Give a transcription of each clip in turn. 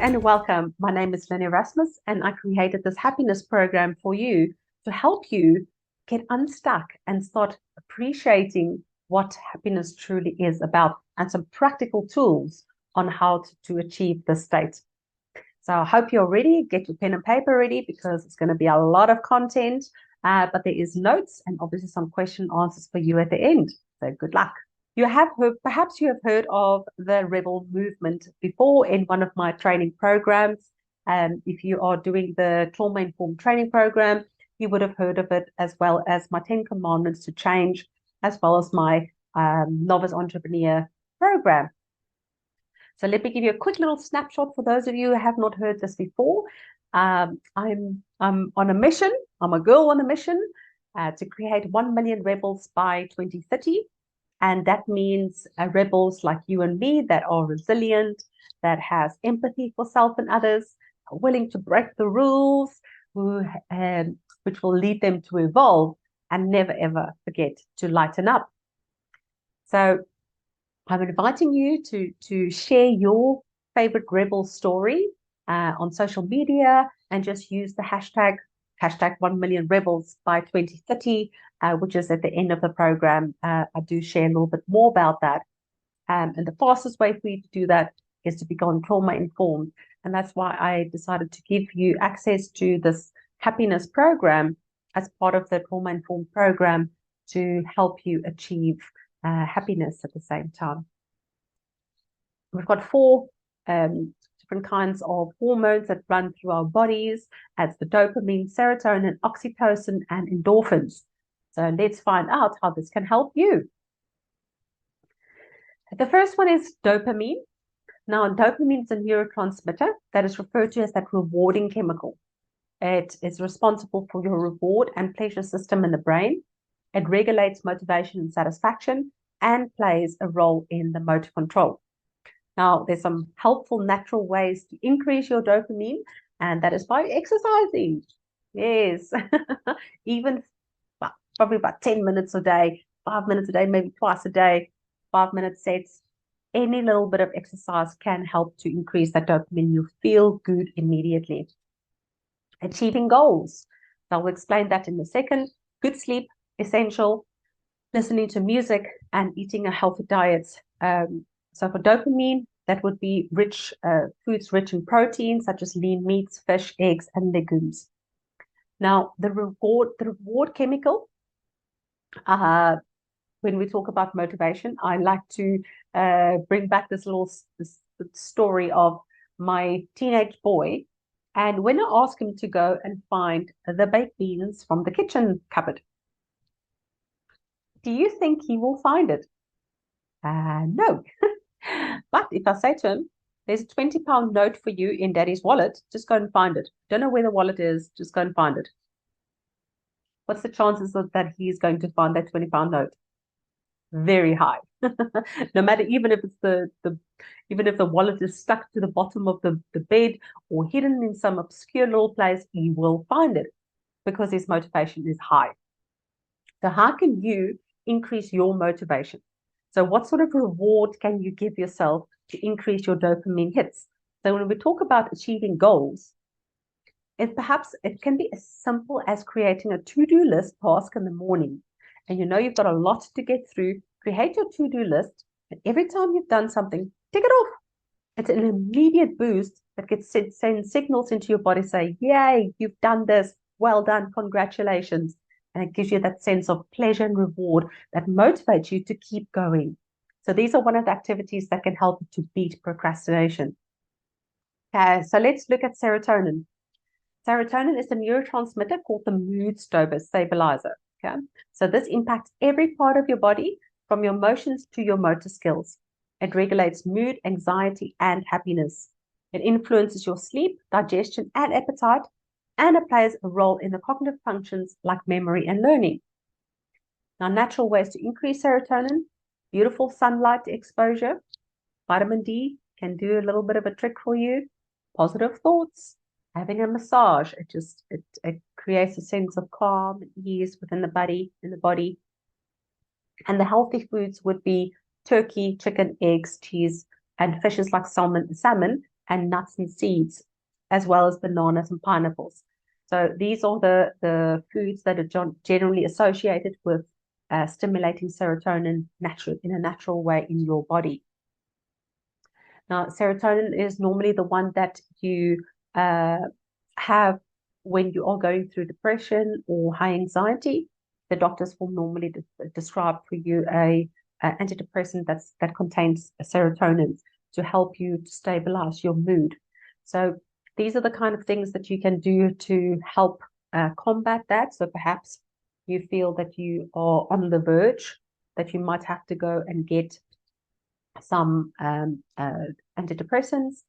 and welcome. My name is Lynn Erasmus, and I created this happiness program for you to help you get unstuck and start appreciating what happiness truly is about and some practical tools on how to achieve this state. So I hope you're ready. Get your pen and paper ready because it's going to be a lot of content, but there is notes and obviously some question answers for you at the end. So good luck. You have heard, perhaps you have heard of the rebel movement before in one of my training programs. If you are doing the trauma-informed training program, you would have heard of it, as well as my 10 commandments to change, as well as my novice entrepreneur program. So let me give you a quick little snapshot for those of you who have not heard this before. I'm on a mission. I'm a girl on a mission to create 1 million rebels by 2030. And that means rebels like you and me that are resilient, that has empathy for self and others, are willing to break the rules, which will lead them to evolve and never, ever forget to lighten up. So I'm inviting you to share your favorite rebel story on social media and just use the hashtag 1 million rebels by 2030, which is at the end of the program. I do share a little bit more about that. And the fastest way for you to do that is to become trauma informed. And that's why I decided to give you access to this happiness program as part of the trauma informed program to help you achieve happiness at the same time. We've got 4 different kinds of hormones that run through our bodies, as the dopamine, serotonin, oxytocin, and endorphins. So let's find out how this can help you. The first one is dopamine. Now, dopamine is a neurotransmitter that is referred to as that rewarding chemical. It is responsible for your reward and pleasure system in the brain. It regulates motivation and satisfaction and plays a role in the motor control. Now, there's some helpful natural ways to increase your dopamine, and that is by exercising. Yes, even probably about 10 minutes a day, 5 minutes a day, maybe twice a day, 5-minute sets. Any little bit of exercise can help to increase that dopamine. You feel good immediately. Achieving goals. I'll explain that in a second. Good sleep, essential. Listening to music and eating a healthy diet. So for dopamine, that would be foods rich in protein, such as lean meats, fish, eggs, and legumes. Now, the reward chemical, when we talk about motivation, I like to bring back this story of my teenage boy. And when I ask him to go and find the baked beans from the kitchen cupboard, do you think he will find it? No. But if I say to him, there's a 20-pound note for you in daddy's wallet, just go and find it. Don't know where the wallet is, just go and find it. What's the chances of that he's going to find that 20-pound note? Very high. No matter, even if it's even if the wallet is stuck to the bottom of the bed or hidden in some obscure little place, he will find it because his motivation is high. So how can you increase your motivation? So what sort of reward can you give yourself to increase your dopamine hits? So when we talk about achieving goals, it can be as simple as creating a to-do list task in the morning. And you know you've got a lot to get through. Create your to-do list, and every time you've done something, tick it off. It's an immediate boost that sends signals into your body saying, yay, you've done this. Well done. Congratulations. And it gives you that sense of pleasure and reward that motivates you to keep going. So these are one of the activities that can help you to beat procrastination. So let's look at serotonin. Serotonin is a neurotransmitter called the mood stabilizer. Okay? So this impacts every part of your body, from your emotions to your motor skills. It regulates mood, anxiety, and happiness. It influences your sleep, digestion, and appetite, and it plays a role in the cognitive functions like memory and learning. Now, natural ways to increase serotonin: beautiful sunlight exposure. Vitamin D can do a little bit of a trick for you. Positive thoughts, having a massage. It creates a sense of calm and ease within the body. And the healthy foods would be turkey, chicken, eggs, cheese, and fishes like salmon, and nuts and seeds, as well as bananas and pineapples. So these are the foods that are generally associated with stimulating serotonin in a natural way in your body. Now, serotonin is normally the one that you have when you are going through depression or high anxiety. The doctors will normally describe for you a antidepressant that contains serotonin to help you to stabilize your mood. So these are the kind of things that you can do to help combat that. So perhaps you feel that you are on the verge, that you might have to go and get some antidepressants.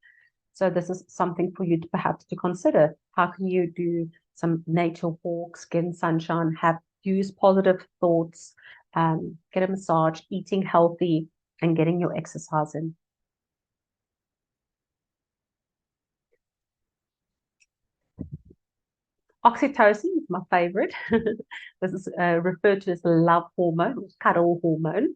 So this is something for you to perhaps to consider. How can you do some nature walks, get in sunshine, use positive thoughts, get a massage, eating healthy, and getting your exercise in. Oxytocin is my favorite. This is referred to as the love hormone, or cuddle hormone,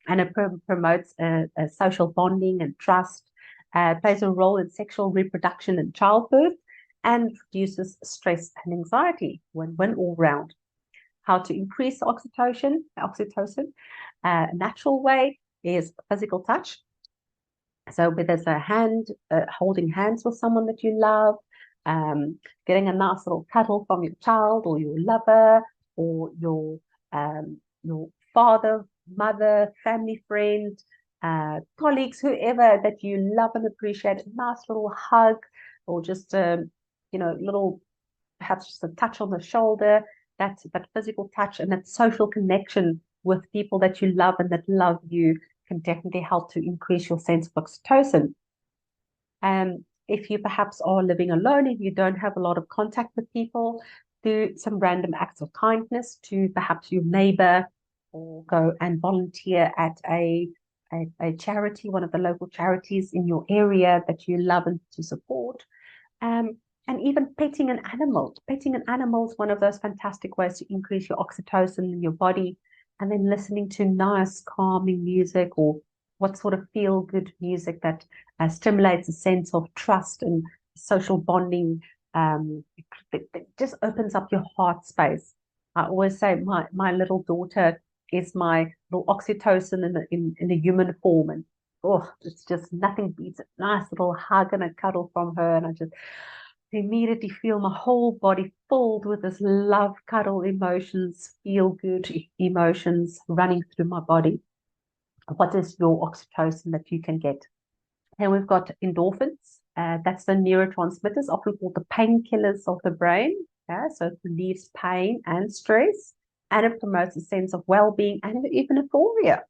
and it promotes a social bonding and trust, plays a role in sexual reproduction and childbirth, and reduces stress and anxiety when all round. How to increase oxytocin? A natural way is physical touch. So whether it's a hand, holding hands with someone that you love, getting a nice little cuddle from your child or your lover or your father, mother, family friend, colleagues, whoever that you love and appreciate, a nice little hug or just little, perhaps just a touch on the shoulder, that physical touch and that social connection with people that you love and that love you can definitely help to increase your sense of oxytocin. If you perhaps are living alone and you don't have a lot of contact with people, do some random acts of kindness to perhaps your neighbor, or go and volunteer at a charity, one of the local charities in your area that you love and to support. And even petting an animal. Petting an animal is one of those fantastic ways to increase your oxytocin in your body. And then listening to nice, calming music, or what sort of feel-good music that stimulates a sense of trust and social bonding. It just opens up your heart space. I always say my little daughter is my little oxytocin in a human form. And oh, it's just nothing beats a nice little hug and a cuddle from her. And I just immediately feel my whole body filled with this love, cuddle emotions, feel good emotions running through my body. What is your oxytocin that you can get? And we've got endorphins. That's the neurotransmitters, often called the painkillers of the brain. Yeah, so it relieves pain and stress, and it promotes a sense of well-being and even euphoria.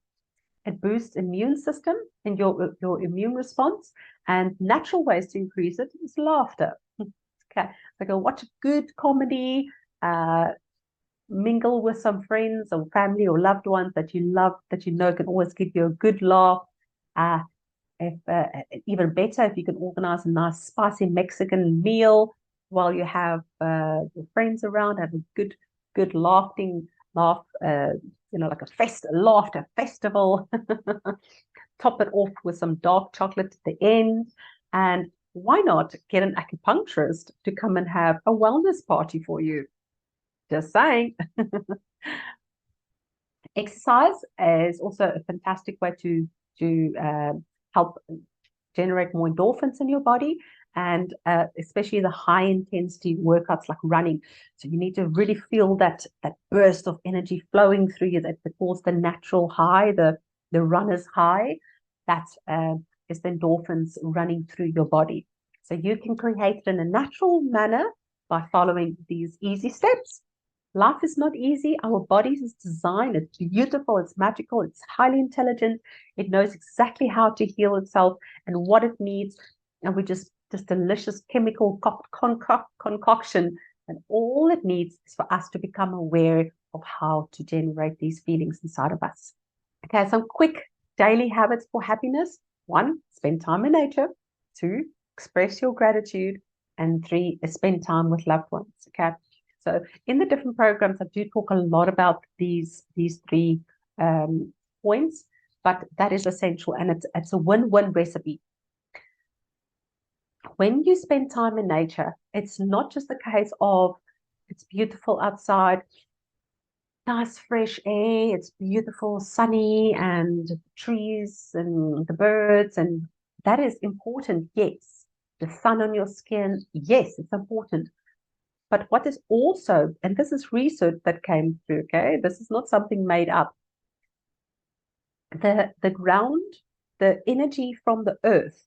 It boosts immune system and your immune response. And natural ways to increase it is laughter. Okay, so go watch a good comedy, mingle with some friends or family or loved ones that you love, that you know can always give you a good laugh. If even better, if you can organize a nice spicy Mexican meal while you have your friends around, have a good laughing laugh, like a laughter festival. Top it off with some dark chocolate at the end, and why not get an acupuncturist to come and have a wellness party for you? Just saying. Exercise is also a fantastic way to help generate more endorphins in your body, and especially the high intensity workouts like running. So you need to really feel that burst of energy flowing through you, that calls the natural high, the runner's high. That is the endorphins running through your body. So you can create it in a natural manner by following these easy steps. Life is not easy. Our bodies is designed. It's beautiful. It's magical. It's highly intelligent. It knows exactly how to heal itself and what it needs. And we just delicious chemical concoction. And all it needs is for us to become aware of how to generate these feelings inside of us. Okay, some quick daily habits for happiness. 1, spend time in nature. 2, express your gratitude. And 3, spend time with loved ones. Okay. So in the different programs, I do talk a lot about these 3 points, but that is essential, and it's a win-win recipe. When you spend time in nature, it's not just a case of it's beautiful outside, nice fresh air, it's beautiful, sunny, and trees and the birds, and that is important, yes. The sun on your skin, yes, it's important. But what is also, and this is research that came through, okay, this is not something made up. The ground, the energy from the earth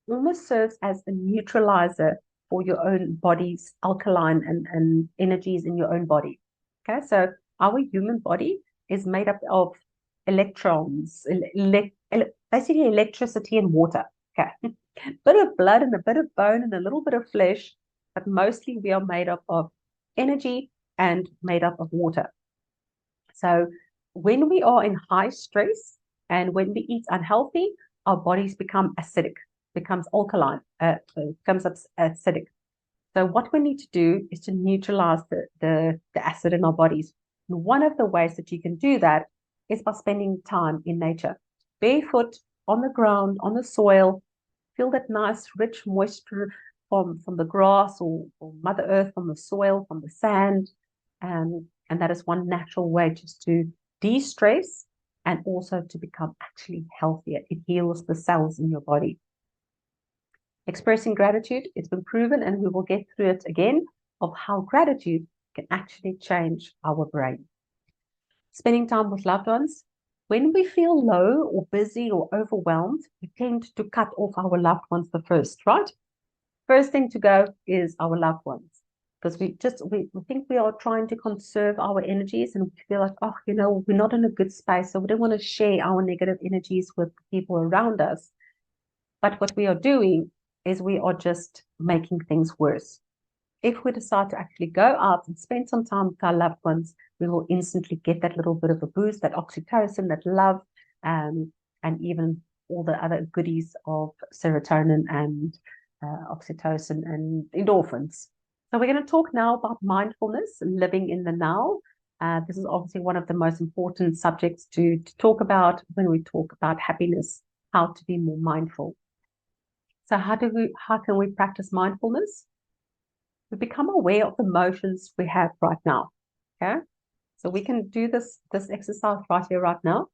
almost serves as a neutralizer for your own body's alkaline and energies in your own body. Okay, so our human body is made up of electrons, basically electricity and water. Okay, a bit of blood and a bit of bone and a little bit of flesh, but mostly we are made up of energy and made up of water. So when we are in high stress and when we eat unhealthy, our bodies become acidic, becomes alkaline, becomes acidic. So what we need to do is to neutralize the acid in our bodies. And one of the ways that you can do that is by spending time in nature, barefoot, on the ground, on the soil, feel that nice, rich moisture from the grass or Mother Earth, from the soil, from the sand. And that is one natural way just to de-stress and also to become actually healthier. It heals the cells in your body. Expressing gratitude, it's been proven, and we will get through it again, of how gratitude can actually change our brain. Spending time with loved ones. When we feel low or busy or overwhelmed, we tend to cut off our loved ones the first, right? First thing to go is our loved ones, because we think we are trying to conserve our energies, and we feel like, oh, we're not in a good space, so we don't want to share our negative energies with people around us. But what we are doing is we are just making things worse. If we decide to actually go out and spend some time with our loved ones, we will instantly get that little bit of a boost, that oxytocin, that love, and even all the other goodies of serotonin and oxytocin and endorphins. So we're going to talk now about mindfulness, living in the now. This is obviously one of the most important subjects to talk about when we talk about happiness, how to be more mindful. So how can we practice mindfulness? We become aware of the emotions we have right now. Okay, so we can do this exercise right here, right now.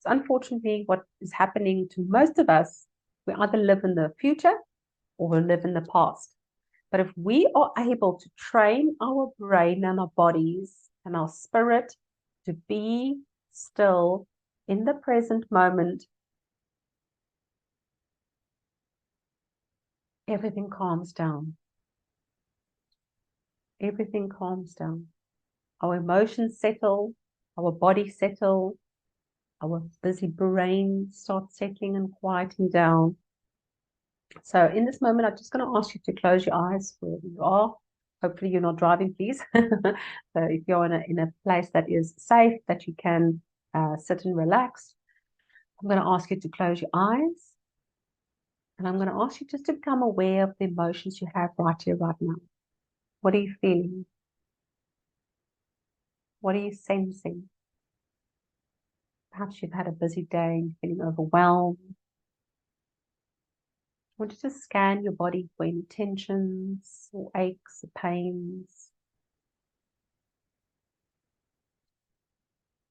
So unfortunately, what is happening to most of us, we either live in the future or we live in the past. But if we are able to train our brain and our bodies and our spirit to be still in the present moment, everything calms down. Everything calms down. Our emotions settle, our body settle, our busy brain starts settling and quieting down. So in this moment, I'm just going to ask you to close your eyes wherever you are. Hopefully you're not driving, please. So if you're in a place that is safe, that you can sit and relax, I'm going to ask you to close your eyes. And I'm going to ask you just to become aware of the emotions you have right here, right now. What are you feeling? What are you sensing? Perhaps you've had a busy day and you're feeling overwhelmed. I want you to scan your body for any tensions or aches or pains.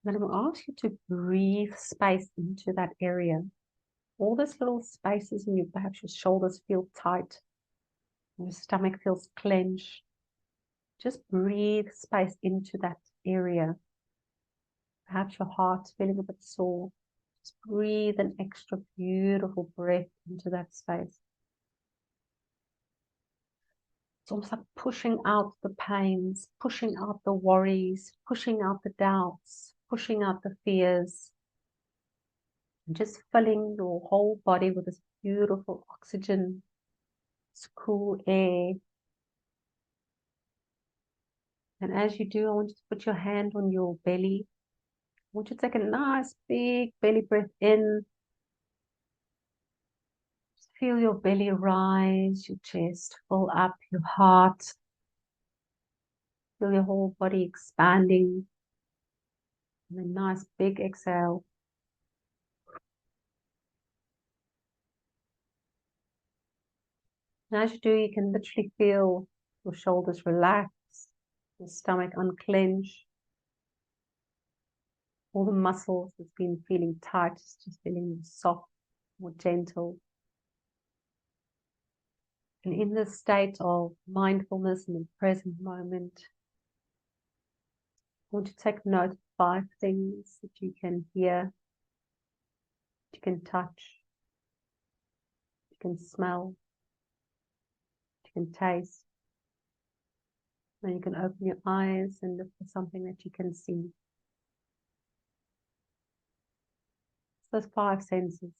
Then I'm going to ask you to breathe space into that area. All those little spaces in perhaps your shoulders feel tight, your stomach feels clenched. Just breathe space into that area. Perhaps your heart's feeling a bit sore. Just breathe an extra beautiful breath into that space. It's almost like pushing out the pains, pushing out the worries, pushing out the doubts, pushing out the fears. And just filling your whole body with this beautiful oxygen, this cool air. And as you do, I want you to put your hand on your belly. I want you to take a nice big belly breath in. Just feel your belly rise, your chest fill up, your heart. Feel your whole body expanding. And a nice big exhale. And as you do, you can literally feel your shoulders relax, your stomach unclench, all the muscles that's been feeling tight, just feeling soft, more gentle. And in this state of mindfulness in the present moment, I want to take note of 5 things that you can hear, you can touch, you can smell, you can taste. And you can open your eyes and look for something that you can see. Those 5 senses.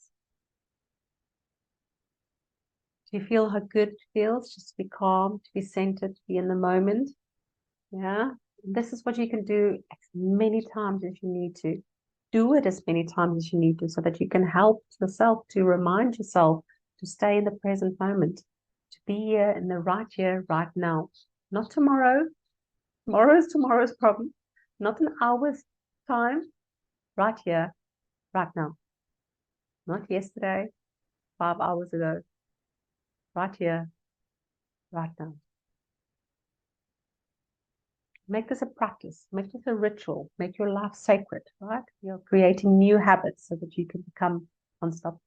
Do you feel how good it feels just to be calm, to be centered, to be in the moment? Yeah. And this is what you can do as many times as you need to. Do it as many times as you need to so that you can help yourself to remind yourself to stay in the present moment, to be here, right now. Not tomorrow. Tomorrow is tomorrow's problem. Not an hour's time. Right here, right now. Not yesterday, 5 hours ago. Right here, right now. Make this a practice. Make this a ritual. Make your life sacred, right? You're creating new habits so that you can become unstoppable.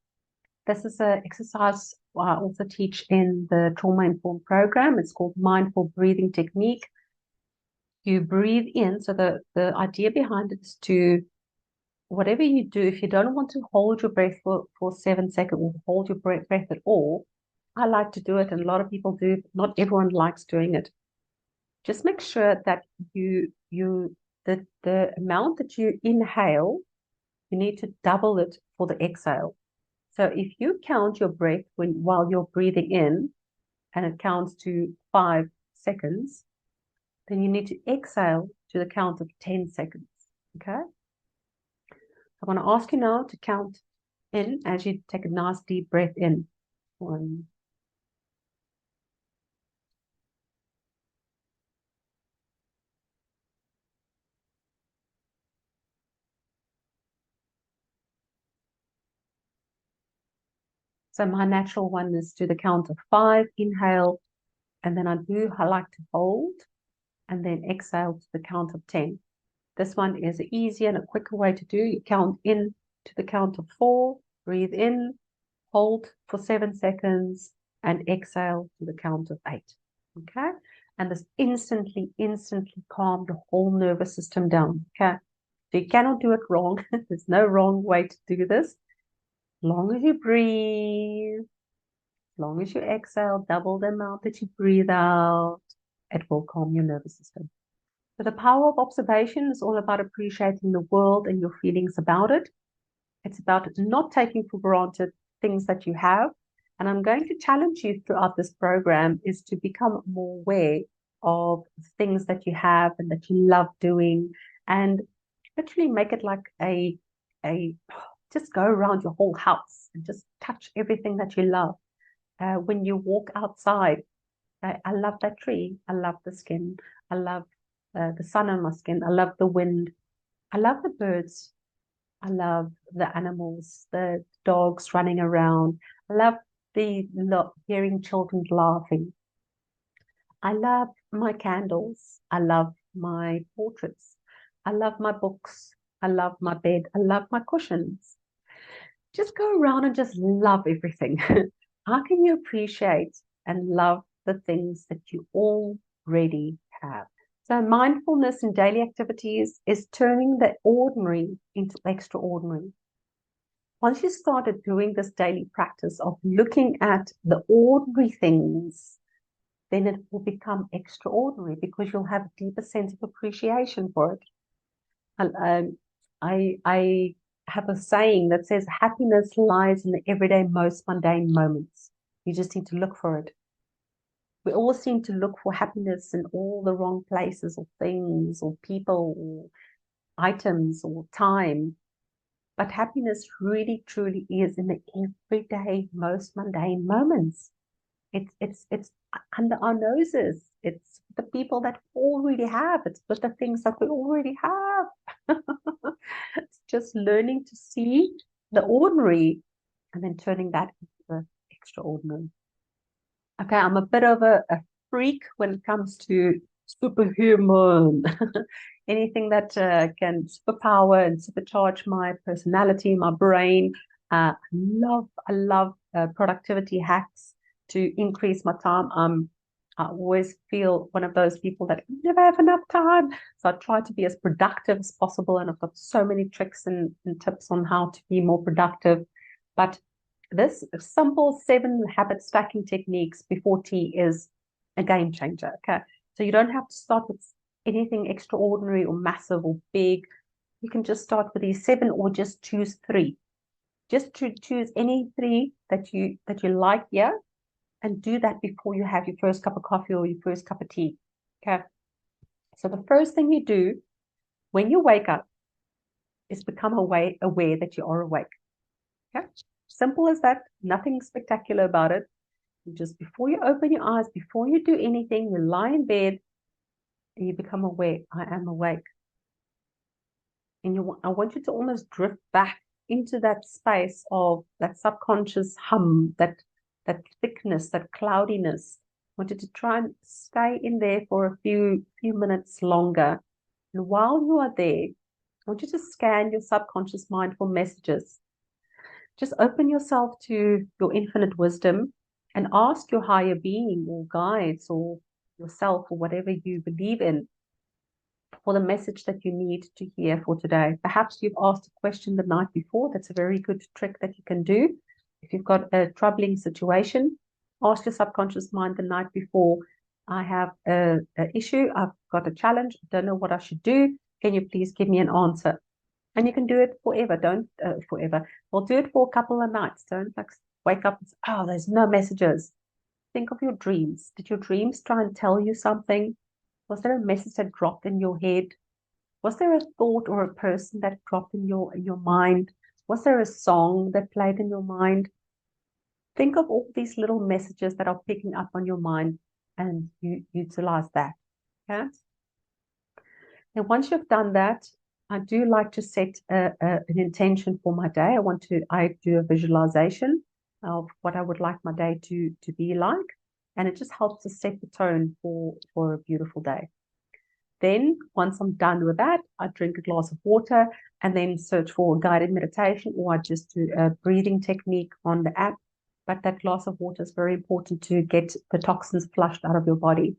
This is an exercise I also teach in the trauma-informed program. It's called mindful breathing technique. You breathe in. So the idea behind it is to, whatever you do, if you don't want to hold your breath for 7 seconds or hold your breath at all, I like to do it, and a lot of people do. Not everyone likes doing it. Just make sure that the amount that you inhale, you need to double it for the exhale. So if you count your breath while you're breathing in, and it counts to 5 seconds, then you need to exhale to the count of 10 seconds. Okay? I want to ask you now to count in as you take a nice deep breath in. 1. So my natural one is to the count of 5, inhale, and then I like to hold, and then exhale to the count of 10. This one is an easier and a quicker way to do. You count in to the count of 4, breathe in, hold for 7 seconds, and exhale to the count of 8. Okay? And this instantly calm the whole nervous system down. Okay? So you cannot do it wrong. There's no wrong way to do this. As long as you breathe, as long as you exhale, double the amount that you breathe out, it will calm your nervous system. So the power of observation is all about appreciating the world and your feelings about it. It's about not taking for granted things that you have. And I'm going to challenge you throughout this program is to become more aware of things that you have and that you love doing, and literally make it like a just go around your whole house and just touch everything that you love. When you walk outside, I love that tree. I love the skin. I love the sun on my skin. I love the wind. I love the birds. I love the animals, the dogs running around. I love hearing children laughing. I love my candles. I love my portraits. I love my books. I love my bed. I love my cushions. Just go around and just love everything. How can you appreciate and love the things that you already have? So mindfulness in daily activities is turning the ordinary into extraordinary. Once you started doing this daily practice of looking at the ordinary things, then it will become extraordinary because you'll have a deeper sense of appreciation for it. And I have a saying that says happiness lies in the everyday, most mundane moments. You just need to look for it. We all seem to look for happiness in all the wrong places or things or people or items or time. But happiness really, truly is in the everyday, most mundane moments. It's under our noses. It's the people that we already have. It's with the things that we already have. It's just learning to see the ordinary and then turning that into the extraordinary. Okay, I'm a bit of a freak when it comes to superhuman. Anything that can superpower and supercharge my personality, my brain. I love productivity hacks to increase my time. I always feel one of those people that never have enough time. So I try to be as productive as possible. And I've got so many tricks and tips on how to be more productive. But this simple 7 habit stacking techniques before tea is a game changer. Okay. So you don't have to start with anything extraordinary or massive or big. You can just start with these 7 or just choose 3. Just to choose any 3 that you like, yeah, and do that before you have your first cup of coffee or your first cup of tea. Okay. So the first thing you do when you wake up is become aware that you are awake. Okay. Simple as that. Nothing spectacular about it. Just before you open your eyes, before you do anything, you lie in bed and you become aware. I am awake. And I want you to almost drift back into that space of that subconscious hum, that thickness, that cloudiness. I want you to try and stay in there for a few minutes longer. And while you are there, I want you to scan your subconscious mind for messages. Just open yourself to your infinite wisdom and ask your higher being or guides or yourself or whatever you believe in for the message that you need to hear for today. Perhaps you've asked a question the night before. That's a very good trick that you can do. If you've got a troubling situation, ask your subconscious mind the night before, I have an issue, I've got a challenge, I don't know what I should do. Can you please give me an answer? And you can do it forever. Don't forever. Well, do it for a couple of nights. Don't like wake up and say, oh, there's no messages. Think of your dreams. Did your dreams try and tell you something? Was there a message that dropped in your head? Was there a thought or a person that dropped in your mind? Was there a song that played in your mind? Think of all these little messages that are picking up on your mind and you utilize that. Okay. And once you've done that, I do like to set an intention for my day. I do a visualization of what I would like my day to be like. And it just helps to set the tone for a beautiful day. Then once I'm done with that, I drink a glass of water and then search for a guided meditation, or I just do a breathing technique on the app. But that glass of water is very important to get the toxins flushed out of your body.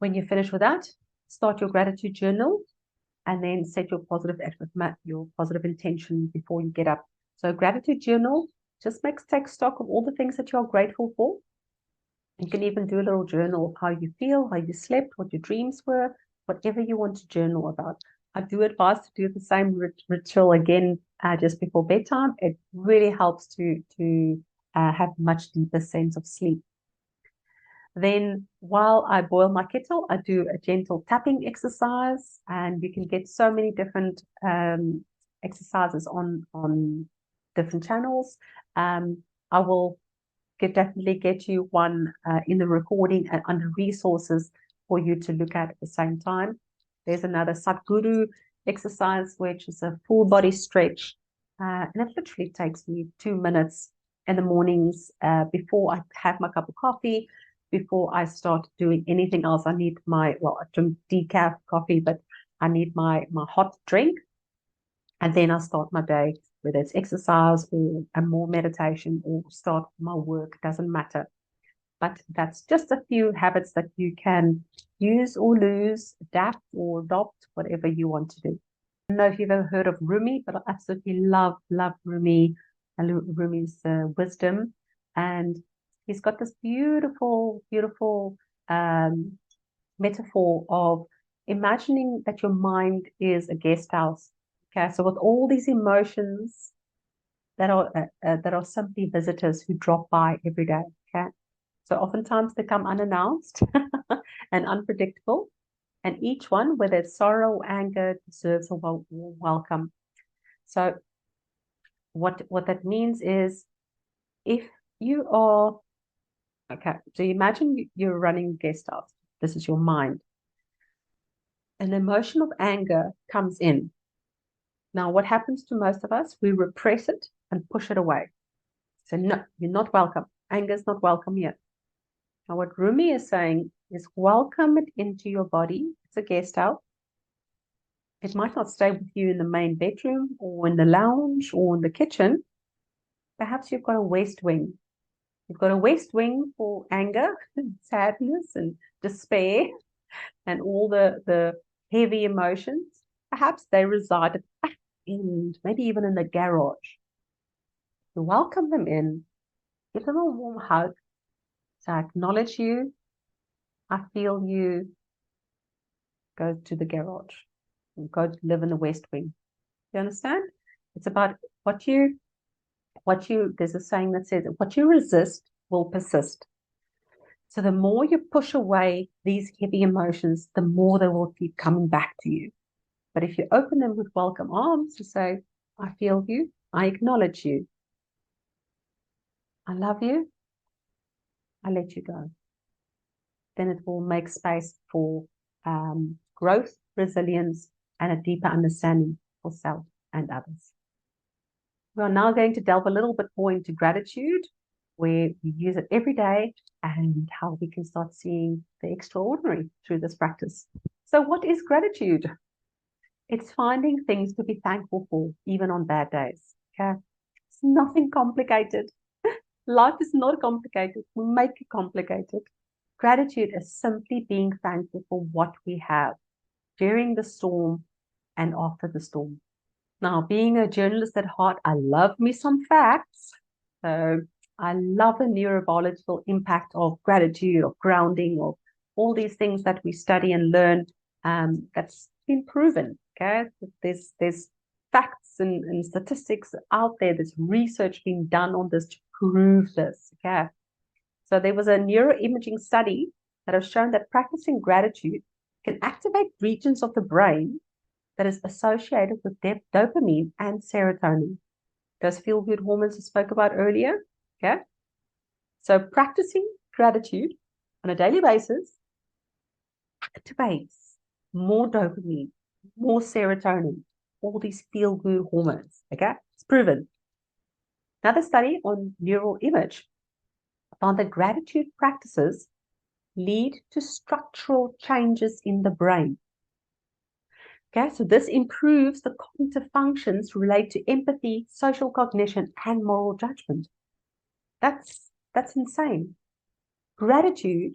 When you finish with that, start your gratitude journal and then set your positive intention before you get up. So gratitude journal just take stock of all the things that you're grateful for. You can even do a little journal of how you feel, how you slept, what your dreams were, whatever you want to journal about. I do advise to do the same ritual again just before bedtime. It really helps to have much deeper sense of sleep. Then while I boil my kettle, I do a gentle tapping exercise, and you can get so many different exercises on different channels. I will definitely get you one in the recording and under resources for you to look at the same time. There's another Satguru exercise, which is a full body stretch. And it literally takes me 2 minutes in the mornings before I have my cup of coffee, before I start doing anything else. I drink decaf coffee, but I need my hot drink. And then I start my day, whether it's exercise or a more meditation or start my work, doesn't matter. But that's just a few habits that you can use or lose, adapt or adopt, whatever you want to do. I don't know if you've ever heard of Rumi, but I absolutely love Rumi and Rumi's wisdom. And he's got this beautiful metaphor of imagining that your mind is a guest house. Okay, so with all these emotions that are simply visitors who drop by every day. Okay, so oftentimes they come unannounced and unpredictable, and each one, whether it's sorrow or anger, deserves a welcome. So what that means is, if you are okay, so imagine you're running a guest house. This is your mind. An emotion of anger comes in. Now, what happens to most of us? We repress it and push it away. So, no, you're not welcome. Anger is not welcome yet. Now, what Rumi is saying is welcome it into your body. It's a guest house. It might not stay with you in the main bedroom or in the lounge or in the kitchen. Perhaps you've got a west wing. You've got a west wing for anger and sadness and despair and all the heavy emotions. Perhaps they reside at the back end, maybe even in the garage. You welcome them in, give them a warm hug. So I acknowledge you, I feel you, go to the garage, and go to live in the west wing. You understand? It's about there's a saying that says, what you resist will persist. So the more you push away these heavy emotions, the more they will keep coming back to you. But if you open them with welcome arms to say, I feel you, I acknowledge you, I love you, I let you go, then it will make space for growth, resilience, and a deeper understanding for self and others. We are now going to delve a little bit more into gratitude, where we use it every day, and how we can start seeing the extraordinary through this practice. So what is gratitude? It's finding things to be thankful for, even on bad days. Okay? It's nothing complicated. Life is not complicated. We make it complicated. Gratitude is simply being thankful for what we have during the storm and after the storm. Now, being a journalist at heart, I love me some facts. So I love the neurobiological impact of gratitude, of grounding, of all these things that we study and learn. That's been proven. Okay, there's facts and statistics out there. There's research being done on this to prove this. Okay, so there was a neuroimaging study that has shown that practicing gratitude can activate regions of the brain that is associated with dopamine and serotonin, those feel-good hormones I spoke about earlier. Okay, so practicing gratitude on a daily basis activates more dopamine, more serotonin, all these feel-good hormones. Okay, it's proven. Another study on neural image found that gratitude practices lead to structural changes in the brain. Okay, so this improves the cognitive functions related to empathy, social cognition, and moral judgment. That's insane. Gratitude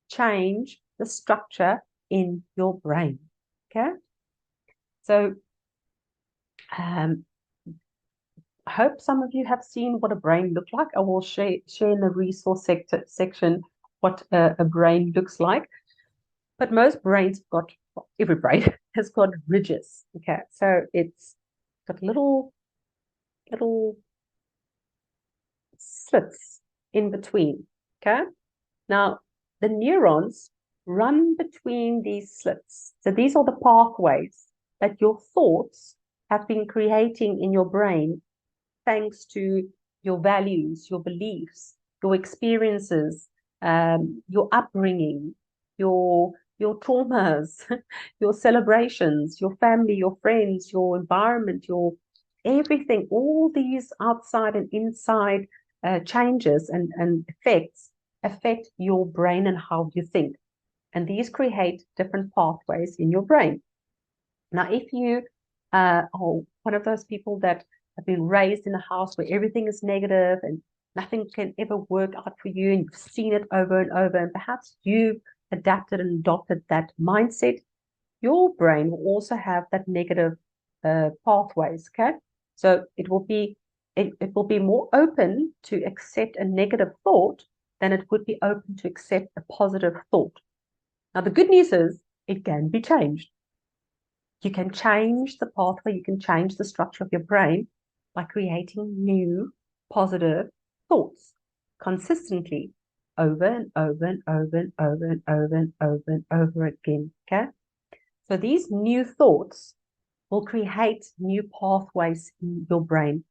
change the structure in your brain. Okay, so I hope some of you have seen what a brain looks like. I will share in the resource section what a brain looks like. But most brains got, every brain has got ridges. Okay, so it's got little slits in between. Okay, now the neurons run between these slits. So these are the pathways that your thoughts have been creating in your brain, thanks to your values, your beliefs, your experiences, your upbringing, your traumas, your celebrations, your family, your friends, your environment, your everything, all these outside and inside changes and effects affect your brain and how you think. And these create different pathways in your brain. Now, if you are one of those people that have been raised in a house where everything is negative and nothing can ever work out for you, and you've seen it over and over, and perhaps you've adapted and adopted that mindset, your brain will also have that negative pathways. Okay, so it will be more open to accept a negative thought than it would be open to accept a positive thought. Now, the good news is it can be changed. You can change the pathway, you can change the structure of your brain by creating new positive thoughts consistently over and over and over and over and over and over and over again. Okay, so these new thoughts will create new pathways in your brain,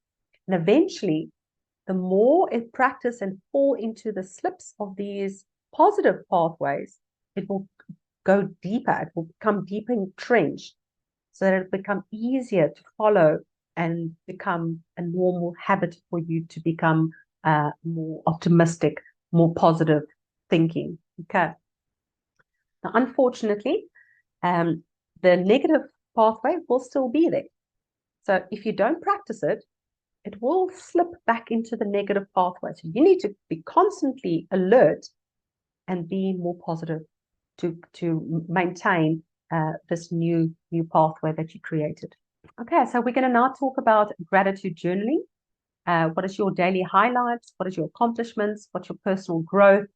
and eventually the more it practice and fall into the slips of these positive pathways, it will go deeper, it will become deeper entrenched, so that it become easier to follow and become a normal habit for you to become more optimistic, more positive thinking. Okay. Now, unfortunately, the negative pathway will still be there. So if you don't practice it, it will slip back into the negative pathway. So you need to be constantly alert and be more positive to maintain this new pathway that you created. Okay, so we're going to now talk about gratitude journaling. What is your daily highlights? What is your accomplishments? What's your personal growth?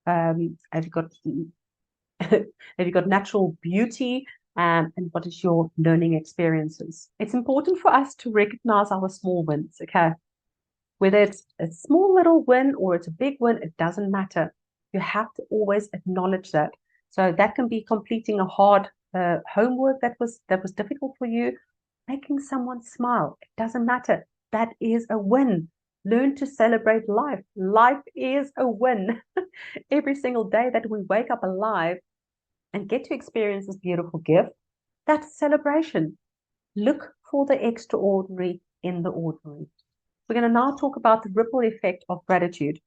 Have you got have you got natural beauty? And what is your learning experiences? It's important for us to recognize our small wins, okay? Whether it's a small little win or it's a big win, it doesn't matter. You have to always acknowledge that. So that can be completing a hard homework that was difficult for you, making someone smile. It doesn't matter. That is a win. Learn to celebrate life. Life is a win. Every single day that we wake up alive and get to experience this beautiful gift, that's a celebration. Look for the extraordinary in the ordinary. We're going to now talk about the ripple effect of gratitude.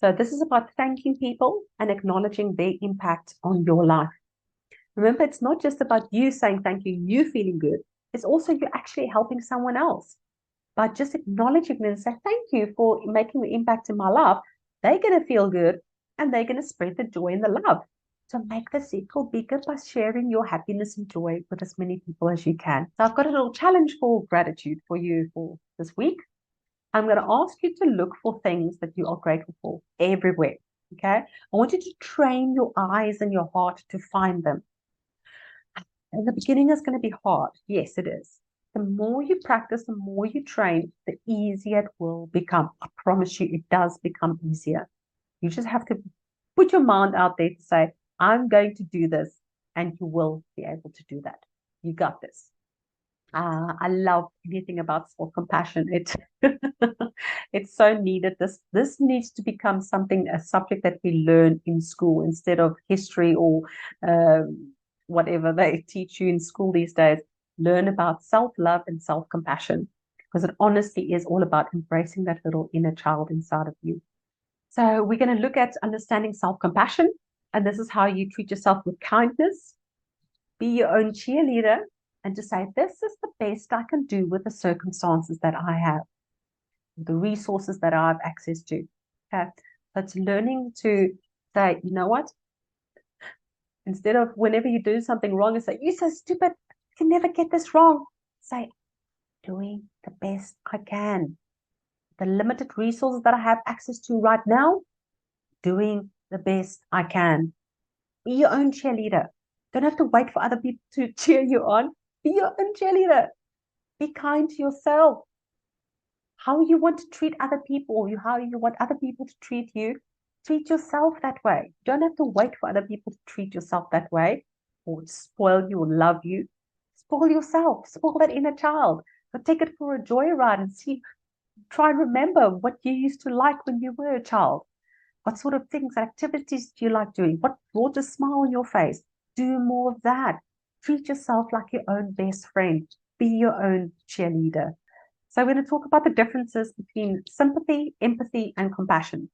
So this is about thanking people and acknowledging their impact on your life. Remember, it's not just about you saying thank you, you feeling good. It's also you actually helping someone else. By just acknowledging them and say, thank you for making the impact in my life, they're going to feel good and they're going to spread the joy and the love. So make the circle bigger by sharing your happiness and joy with as many people as you can. So I've got a little challenge for gratitude for you for this week. I'm going to ask you to look for things that you are grateful for everywhere. Okay. I want you to train your eyes and your heart to find them. In the beginning, it's going to be hard. Yes, it is. The more you practice, the more you train, the easier it will become. I promise you, it does become easier. You just have to put your mind out there to say, I'm going to do this, and you will be able to do that. You got this. I love anything about self-compassion. It's so needed. This needs to become a subject that we learn in school instead of history or whatever they teach you in school these days. Learn about self-love and self-compassion, because it honestly is all about embracing that little inner child inside of you. So we're going to look at understanding self-compassion, and this is how you treat yourself with kindness. Be your own cheerleader and to say, this is the best I can do with the circumstances that I have, the resources that I have access to. Okay. So it's learning to say, you know what? Instead of whenever you do something wrong and say, you're so stupid, you can never get this wrong. Say, doing the best I can. The limited resources that I have access to right now, doing the best I can. Be your own cheerleader. Don't have to wait for other people to cheer you on. Be your own cheerleader. Be kind to yourself. How you want to treat other people, how you want other people to treat you, treat yourself that way. You don't have to wait for other people to treat yourself that way or spoil you or love you. Spoil yourself. Spoil that inner child. Go take it for a joyride and try and remember what you used to like when you were a child. What sort of things, activities do you like doing? What brought a smile on your face? Do more of that. Treat yourself like your own best friend. Be your own cheerleader. So we're going to talk about the differences between sympathy, empathy, and compassion.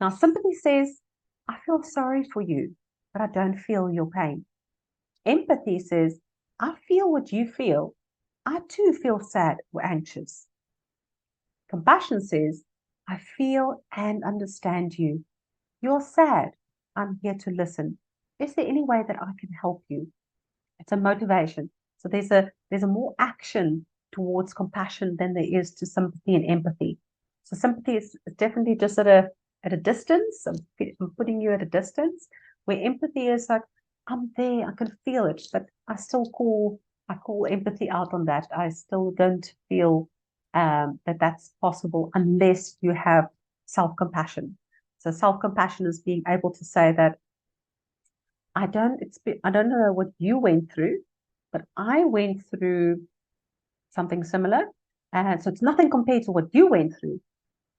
Now, sympathy says, I feel sorry for you, but I don't feel your pain. Empathy says, I feel what you feel. I too feel sad or anxious. Compassion says, I feel and understand you. You're sad. I'm here to listen. Is there any way that I can help you? It's a motivation. So there's a more action towards compassion than there is to sympathy and empathy. So sympathy is definitely just at a distance. I'm putting you at a distance. Where empathy is like, I'm there, I can feel it, but I call empathy out on that. I still don't feel that that's possible unless you have self-compassion. So self-compassion is being able to say that I don't know what you went through, but I went through something similar. And so it's nothing compared to what you went through.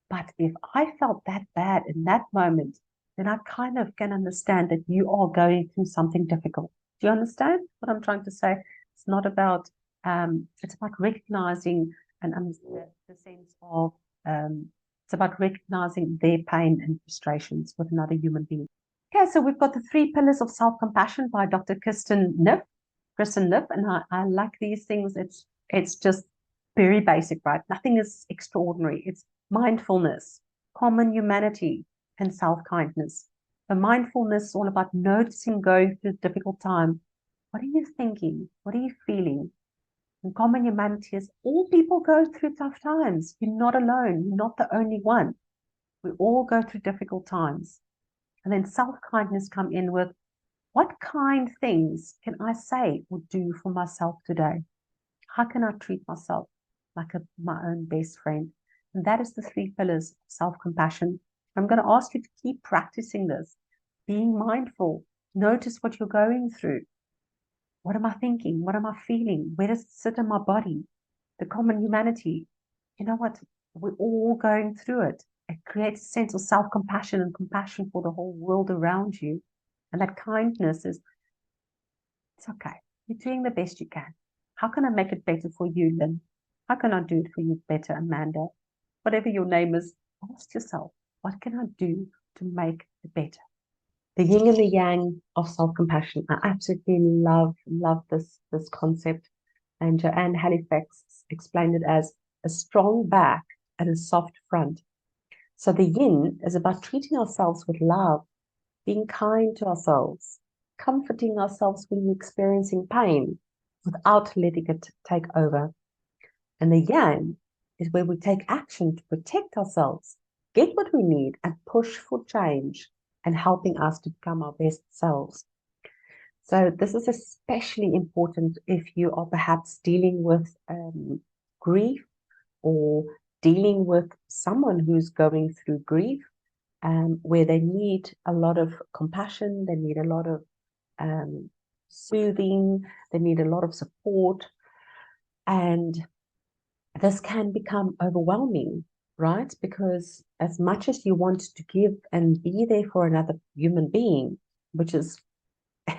But if I felt that bad in that moment, then I kind of can understand that you are going through something difficult. Do you understand what I'm trying to say? It's not about, it's about recognizing and understanding the sense of It's about recognizing their pain and frustrations with another human being. Okay, so we've got the 3 pillars of self-compassion by Dr. Kristen Neff, and I like these things. It's just very basic, right? Nothing is extraordinary. It's mindfulness, common humanity, and self-kindness. The mindfulness is all about noticing, going through a difficult time. What are you thinking? What are you feeling? And common humanity is all people go through tough times. You're not alone. You're not the only one. We all go through difficult times. And then self-kindness come in with, what kind things can I say or do for myself today? How can I treat myself like my own best friend? And that is the 3 pillars of self-compassion. I'm going to ask you to keep practicing this, being mindful. Notice what you're going through. What am I thinking? What am I feeling? Where does it sit in my body? The common humanity. You know what? We're all going through it. It creates a sense of self-compassion and compassion for the whole world around you. And that kindness is, it's okay. You're doing the best you can. How can I make it better for you, Lynn? How can I do it for you better, Amanda? Whatever your name is, ask yourself, what can I do to make it better? The yin and the yang of self-compassion. I absolutely love this concept. And Joanne Halifax explained it as a strong back and a soft front. So the yin is about treating ourselves with love, being kind to ourselves, comforting ourselves when we're experiencing pain without letting it take over. And the yang is where we take action to protect ourselves, get what we need, and push for change and helping us to become our best selves. So this is especially important if you are perhaps dealing with grief or dealing with someone who's going through grief, where they need a lot of compassion, they need a lot of soothing, they need a lot of support. And this can become overwhelming, right? Because as much as you want to give and be there for another human being, which is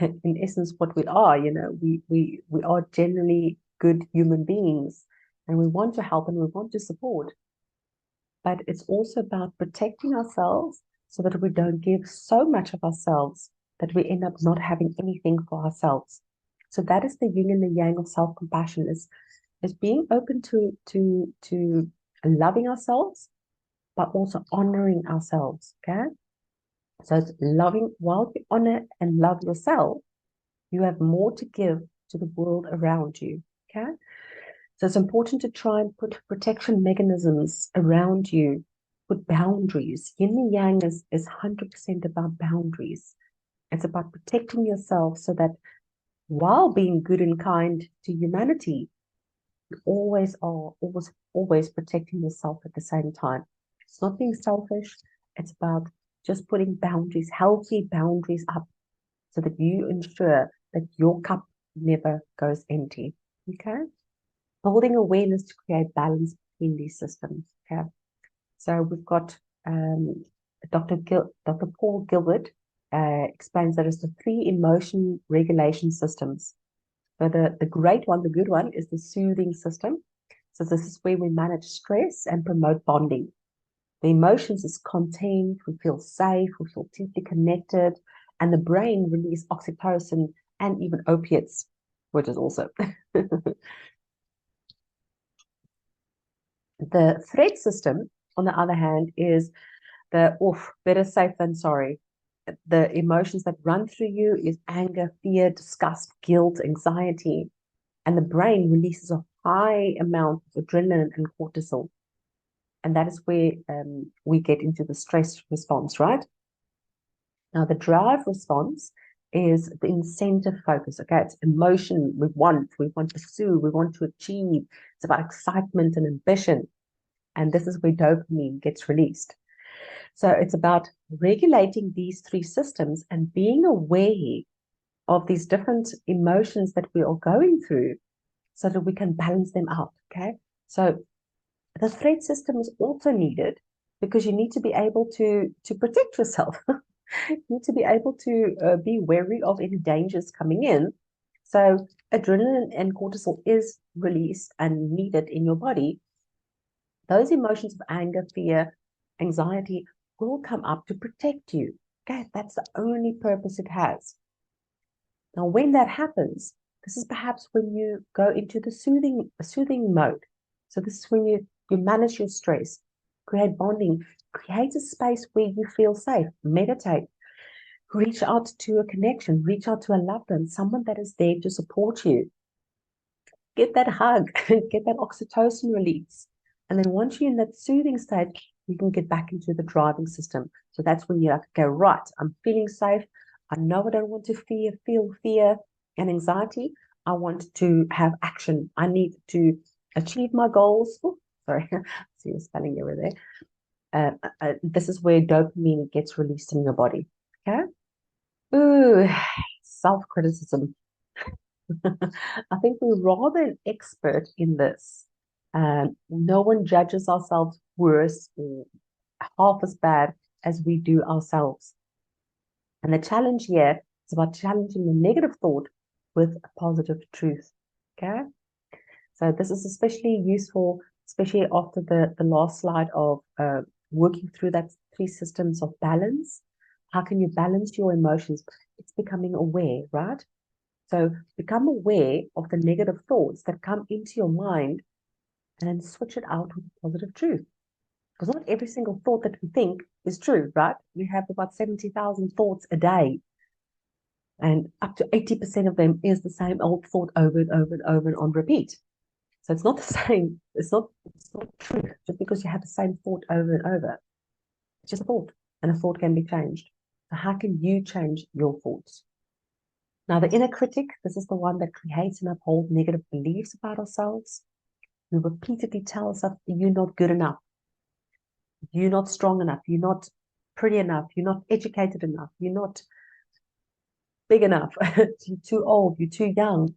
in essence what we are, we are generally good human beings, and we want to help and we want to support. But it's also about protecting ourselves so that we don't give so much of ourselves that we end up not having anything for ourselves. So that is the yin and the yang of self-compassion, is being open to loving ourselves, but also honoring ourselves. Okay. So it's loving, while you honor and love yourself, you have more to give to the world around you. Okay. So it's important to try and put protection mechanisms around you, put boundaries. Yin and yang is 100% about boundaries. It's about protecting yourself so that while being good and kind to humanity, you always are always protecting yourself at the same time. It's not being selfish. It's about just putting boundaries, healthy boundaries up, so that you ensure that your cup never goes empty. Okay. Building awareness to create balance between these systems. Okay. So we've got Dr. Paul Gilbert explains that it's the 3 emotion regulation systems. So the great one, the good one, is the soothing system. So this is where we manage stress and promote bonding. The emotions is contained, we feel safe, we feel deeply connected, and the brain releases oxytocin and even opiates, which is also. The threat system, on the other hand, is the better safe than sorry. The emotions that run through you is anger, fear, disgust, guilt, anxiety, and the brain releases a high amount of adrenaline and cortisol. And that is where we get into the stress response, right? Now, the drive response is the incentive focus. Okay, it's emotion. We want to pursue, we want to achieve. It's about excitement and ambition. And this is where dopamine gets released. So it's about regulating these 3 systems and being aware of these different emotions that we are going through so that we can balance them out. Okay. So the threat system is also needed because you need to be able to protect yourself. You need to be able to be wary of any dangers coming in. So adrenaline and cortisol is released and needed in your body. Those emotions of anger, fear, anxiety will come up to protect you. Okay, that's the only purpose it has. Now, when that happens, this is perhaps when you go into the soothing mode. So this is when you manage your stress, create bonding, create a space where you feel safe, meditate, reach out to a connection, reach out to a loved one, someone that is there to support you. Get that hug, get that oxytocin release. And then once you're in that soothing state, you can get back into the driving system. So that's when you're like, okay, right, I'm feeling safe. I know I don't want to feel fear and anxiety. I want to have action. I need to achieve my goals. Oh, sorry, see a spelling error there. This is where dopamine gets released in your body. Okay. Ooh, self-criticism. I think we're rather an expert in this. No one judges ourselves worse or half as bad as we do ourselves. And the challenge here is about challenging the negative thought with a positive truth. Okay. So this is especially useful, especially after the last slide of working through that 3 systems of balance. How can you balance your emotions? It's becoming aware, right? So become aware of the negative thoughts that come into your mind and then switch it out with positive truth. Because not every single thought that we think is true, right? We have about 70,000 thoughts a day. And up to 80% of them is the same old thought over and over and over and on repeat. So it's not the same. It's not true just because you have the same thought over and over. It's just a thought, and a thought can be changed. So how can you change your thoughts? Now, the inner critic, this is the one that creates and upholds negative beliefs about ourselves. We repeatedly tell ourselves, you're not good enough. You're not strong enough. You're not pretty enough. You're not educated enough. You're not big enough. You're too old. You're too young.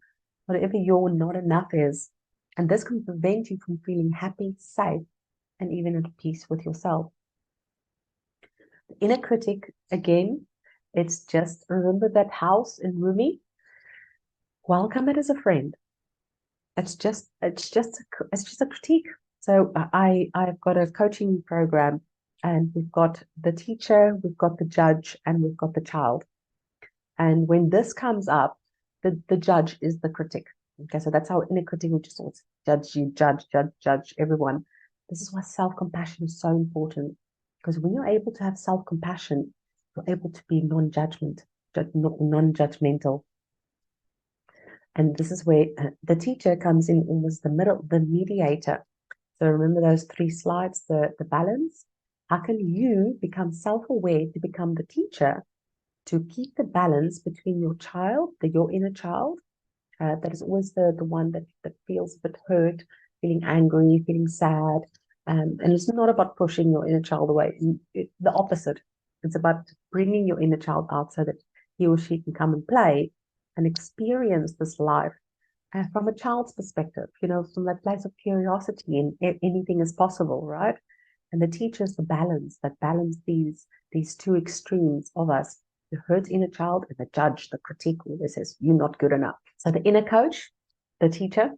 Whatever your not enough is. And this can prevent you from feeling happy, safe, and even at peace with yourself. The inner critic, again, it's just, remember that house in Rumi? Welcome it as a friend. It's just a critique. So I've got a coaching program, and we've got the teacher, we've got the judge, and we've got the child. And when this comes up, the judge is the critic. Okay, so that's how inner critic will just always judge everyone. This is why self-compassion is so important. Because when you're able to have self-compassion, you're able to be non-judgmental. And this is where the teacher comes in almost the mediator. So remember those 3 slides, the balance. How can you become self-aware to become the teacher to keep the balance between your child, your inner child, that is always the one that feels a bit hurt, feeling angry, feeling sad. And it's not about pushing your inner child away. The opposite. It's about bringing your inner child out so that he or she can come and play and experience this life from a child's perspective, from that place of curiosity, and anything is possible, right? And the teacher is the balance that balance these 2 extremes of us, the hurt inner child and the judge, the critique, who says, you're not good enough. So the inner coach, the teacher,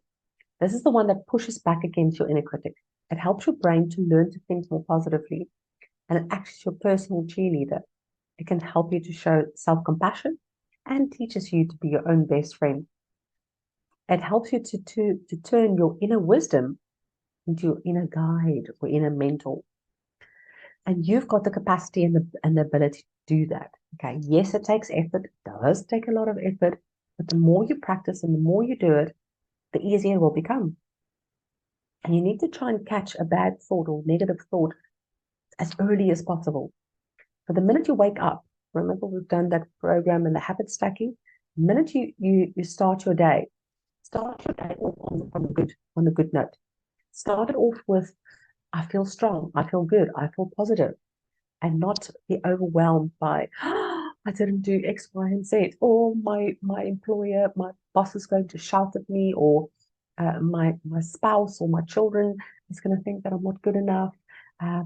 this is the one that pushes back against your inner critic. It helps your brain to learn to think more positively, and it acts as your personal cheerleader. It can help you to show self-compassion and teaches you to be your own best friend. It helps you to turn your inner wisdom into your inner guide or inner mentor. And you've got the capacity and the ability to do that. Okay, yes, it takes effort. It does take a lot of effort. But the more you practice and the more you do it, the easier it will become. And you need to try and catch a bad thought or negative thought as early as possible. So the minute you wake up, remember we've done that program and the habit stacking. The minute you start your day off on a good note. Start it off with, I feel strong, I feel good, I feel positive, and not be overwhelmed by, I didn't do X, Y, and Z, or my employer, my boss is going to shout at me, or my spouse or my children is going to think that I'm not good enough. I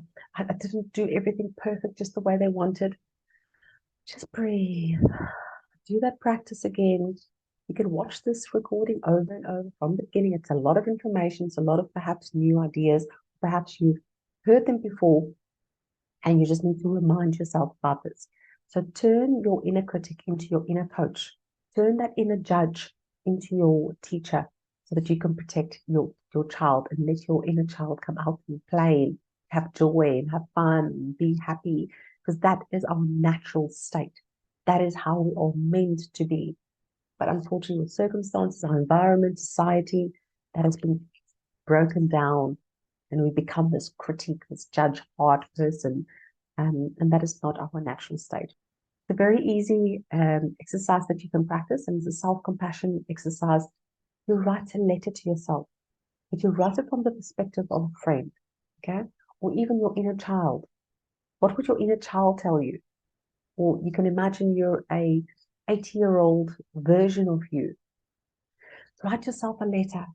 didn't do everything perfect just the way they wanted. Just breathe. Do that practice again. You can watch this recording over and over from the beginning. It's a lot of information. It's a lot of perhaps new ideas. Perhaps you've heard them before. And you just need to remind yourself about this. So turn your inner critic into your inner coach. Turn that inner judge into your teacher so that you can protect your child and let your inner child come out and play, and have joy and have fun and be happy, because that is our natural state. That is how we are meant to be. But unfortunately, with circumstances, our environment, society, that has been broken down, and we become this critique, this judge, hard person, and that is not our natural state. It's a very easy exercise that you can practice, and it's a self-compassion exercise. You write a letter to yourself, but you write it from the perspective of a friend, okay? Or even your inner child. What would your inner child tell you? Or you can imagine you're a 80-year-old version of you. Write yourself a letter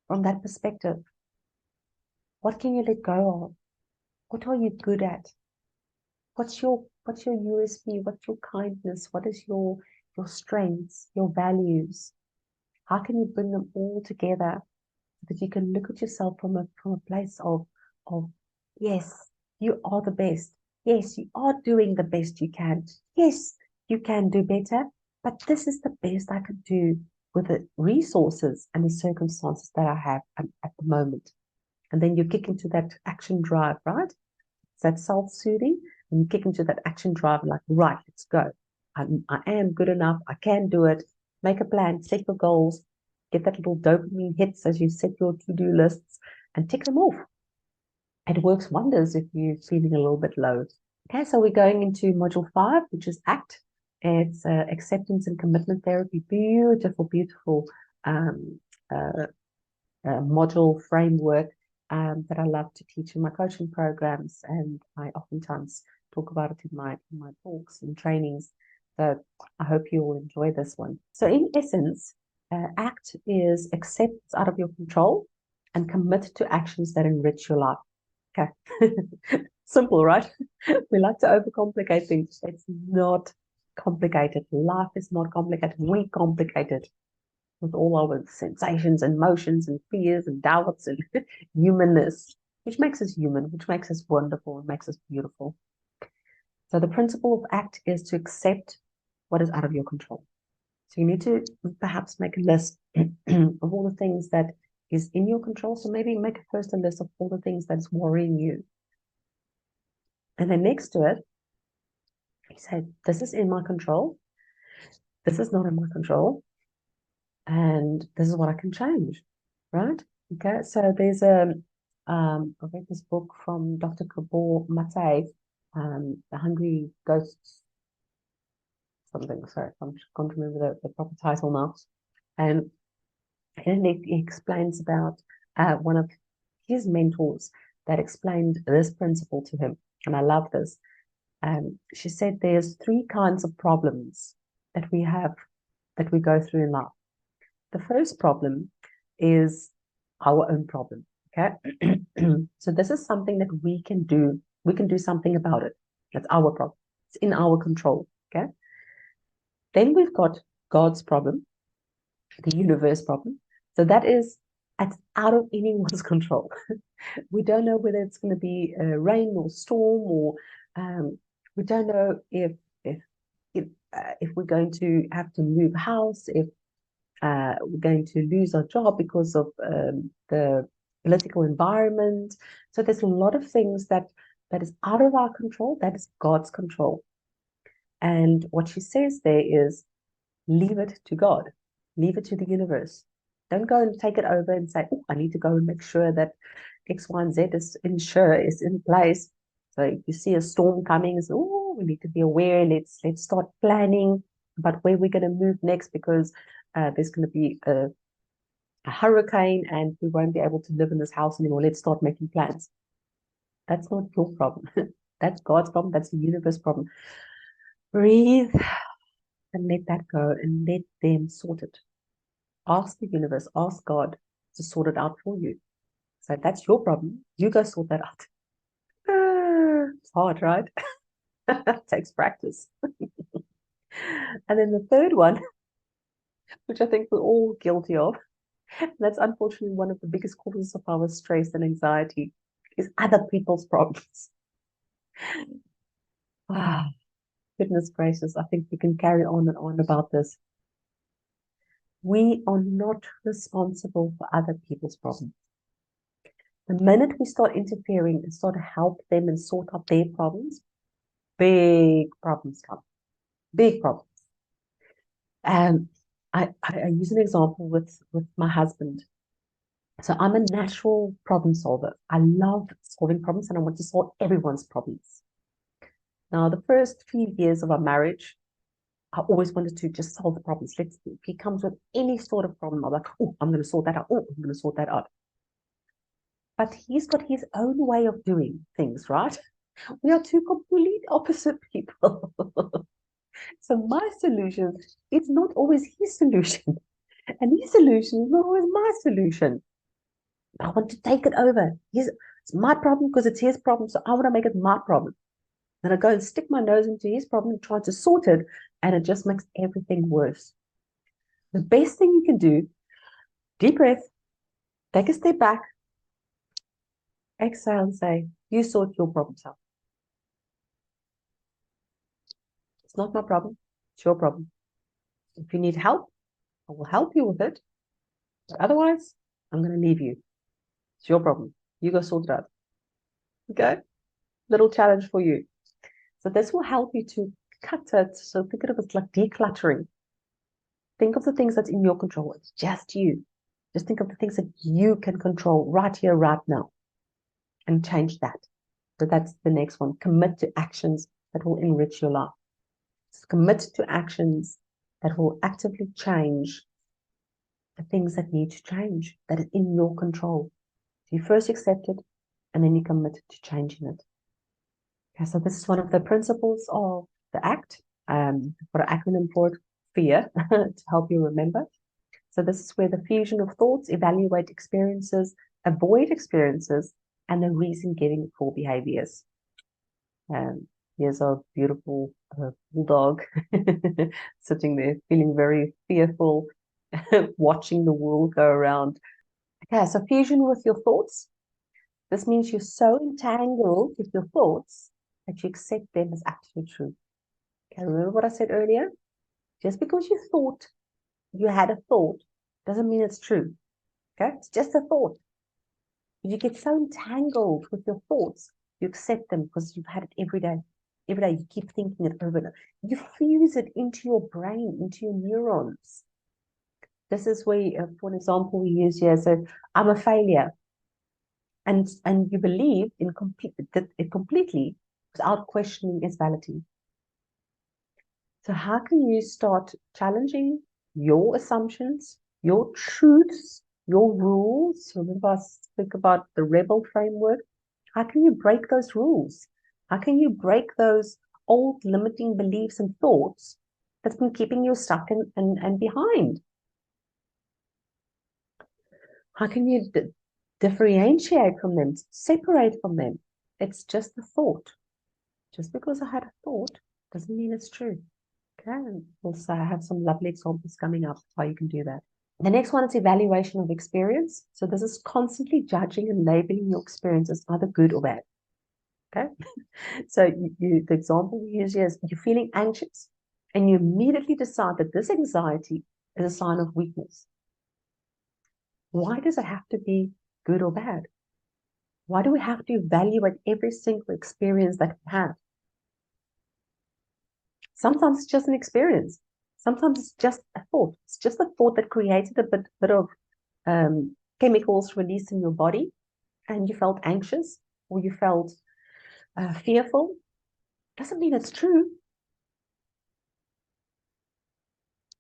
from that perspective. What can you let go of? What are you good at? What's your USP? What's your kindness? What is your strengths, your values? How can you bring them all together so that you can look at yourself from a place of yes, you are the best. Yes, you are doing the best you can. Yes, you can do better, but this is the best I can do with the resources and the circumstances that I have at the moment. And then you kick into that action drive, right? It's that self-soothing, and you kick into that action drive, like, right, let's go. I am good enough. I can do it. Make a plan, set your goals, get that little dopamine hits as you set your to-do lists and tick them off. It works wonders if you're feeling a little bit low. Okay, so we're going into module 5, which is ACT. It's acceptance and commitment therapy. Beautiful, beautiful module framework that I love to teach in my coaching programs, and I oftentimes talk about it in my talks and trainings. So I hope you will enjoy this one. So in essence, ACT is accept what's out of your control and commit to actions that enrich your life. Okay. Simple, right? We like to overcomplicate things. It's not complicated. Life is not complicated. We complicate it with all our sensations and emotions and fears and doubts and humanness, which makes us human, which makes us wonderful, and makes us beautiful. So the principle of ACT is to accept what is out of your control. So you need to perhaps make a list of all the things that is in your control. So maybe make first a list of all the things that's worrying you. And then next to it, you say, this is in my control. This is not in my control. And this is what I can change, right? Okay, so there's I read this book from Dr. Gabor Mate, The Hungry Ghosts, something, sorry, I can't remember the proper title now. And he explains about one of his mentors that explained this principle to him. And I love this. She said there's 3 kinds of problems that we have, that we go through in life. The first problem is our own problem, okay? So this is something that we can do. We can do something about it. That's our problem. It's in our control, okay? Then we've got God's problem, the universe problem. So that is, it's out of anyone's control. We don't know whether it's going to be rain or storm, or we don't know if we're going to have to move house, if we're going to lose our job because of the political environment. So there's a lot of things that is out of our control. That is God's control. And what she says there is, leave it to God. Leave it to the universe. Don't go and take it over and say, oh, I need to go and make sure that X, Y, and Z is in place. So if you see a storm coming, oh, we need to be aware. Let's start planning about where we're going to move next, because there's going to be a hurricane and we won't be able to live in this house anymore. Let's start making plans. That's not your problem. That's God's problem. That's the universe problem. Breathe and let that go and let them sort it. Ask the universe, ask God to sort it out for you. So that's your problem. You go sort that out. It's hard, right? It takes practice. And then the third one, which I think we're all guilty of, that's unfortunately one of the biggest causes of our stress and anxiety, is other people's problems. Ah, goodness gracious, I think we can carry on and on about this. We are not responsible for other people's problems. The minute we start interfering and start to help them and sort out their problems, big problems come. Big problems. I use an example with my husband. So I'm a natural problem solver. I love solving problems and I want to solve everyone's problems. Now, the first few years of our marriage, I always wanted to just solve the problems. If he comes with any sort of problem, I'm like, oh, I'm going to sort that out. Oh, I'm going to sort that out. But he's got his own way of doing things, right? We are two complete opposite people. So my solution is not always his solution. And his solution is not always my solution. I want to take it over. It's my problem because it's his problem. So I want to make it my problem. Then I go and stick my nose into his problem and try to sort it. And it just makes everything worse. The best thing you can do, deep breath, take a step back, exhale and say, you sort your problems out. It's not my problem. It's your problem. If you need help, I will help you with it. But otherwise, I'm going to leave you. It's your problem. You go sort it out. Okay? Little challenge for you. So this will help you to cut it. So think of it as like decluttering. Think of the things that's in your control. It's just you. Just think of the things that you can control right here, right now, and change that. So that's the next one. Commit to actions that will enrich your life. So commit to actions that will actively change the things that need to change, that is in your control. So you first accept it, and then you commit to changing it. Okay, so this is one of the principles of the ACT. Got an acronym for it, FEAR, to help you remember. So this is where the fusion of thoughts, evaluate experiences, avoid experiences, and the reason giving for behaviors. Here's a beautiful bulldog sitting there feeling very fearful, watching the world go around. Okay, so fusion with your thoughts. This means you're so entangled with your thoughts that you accept them as absolute truth. Okay, remember what I said earlier? Just because you thought you had a thought doesn't mean it's true. Okay, it's just a thought. You get so entangled with your thoughts, you accept them because you've had it every day. Every day you keep thinking it over and over. You fuse it into your brain, into your neurons. This is where, for an example, we use here, so I'm a failure. And you believe in it completely without questioning its validity. So how can you start challenging your assumptions, your truths, your rules? Remember I spoke about the rebel framework. How can you break those rules? How can you break those old limiting beliefs and thoughts that's been keeping you stuck and behind? How can you differentiate from them, separate from them? It's just a thought. Just because I had a thought doesn't mean it's true. Okay, and also I have some lovely examples coming up how you can do that. The next one is evaluation of experience. So this is constantly judging and labeling your experience as either good or bad. Okay, so the example we use here is you're feeling anxious and you immediately decide that this anxiety is a sign of weakness. Why does it have to be good or bad? Why do we have to evaluate every single experience that we have? Sometimes it's just an experience. Sometimes it's just a thought. It's just a thought that created a bit of chemicals released in your body, and you felt anxious or you felt fearful. Doesn't mean it's true.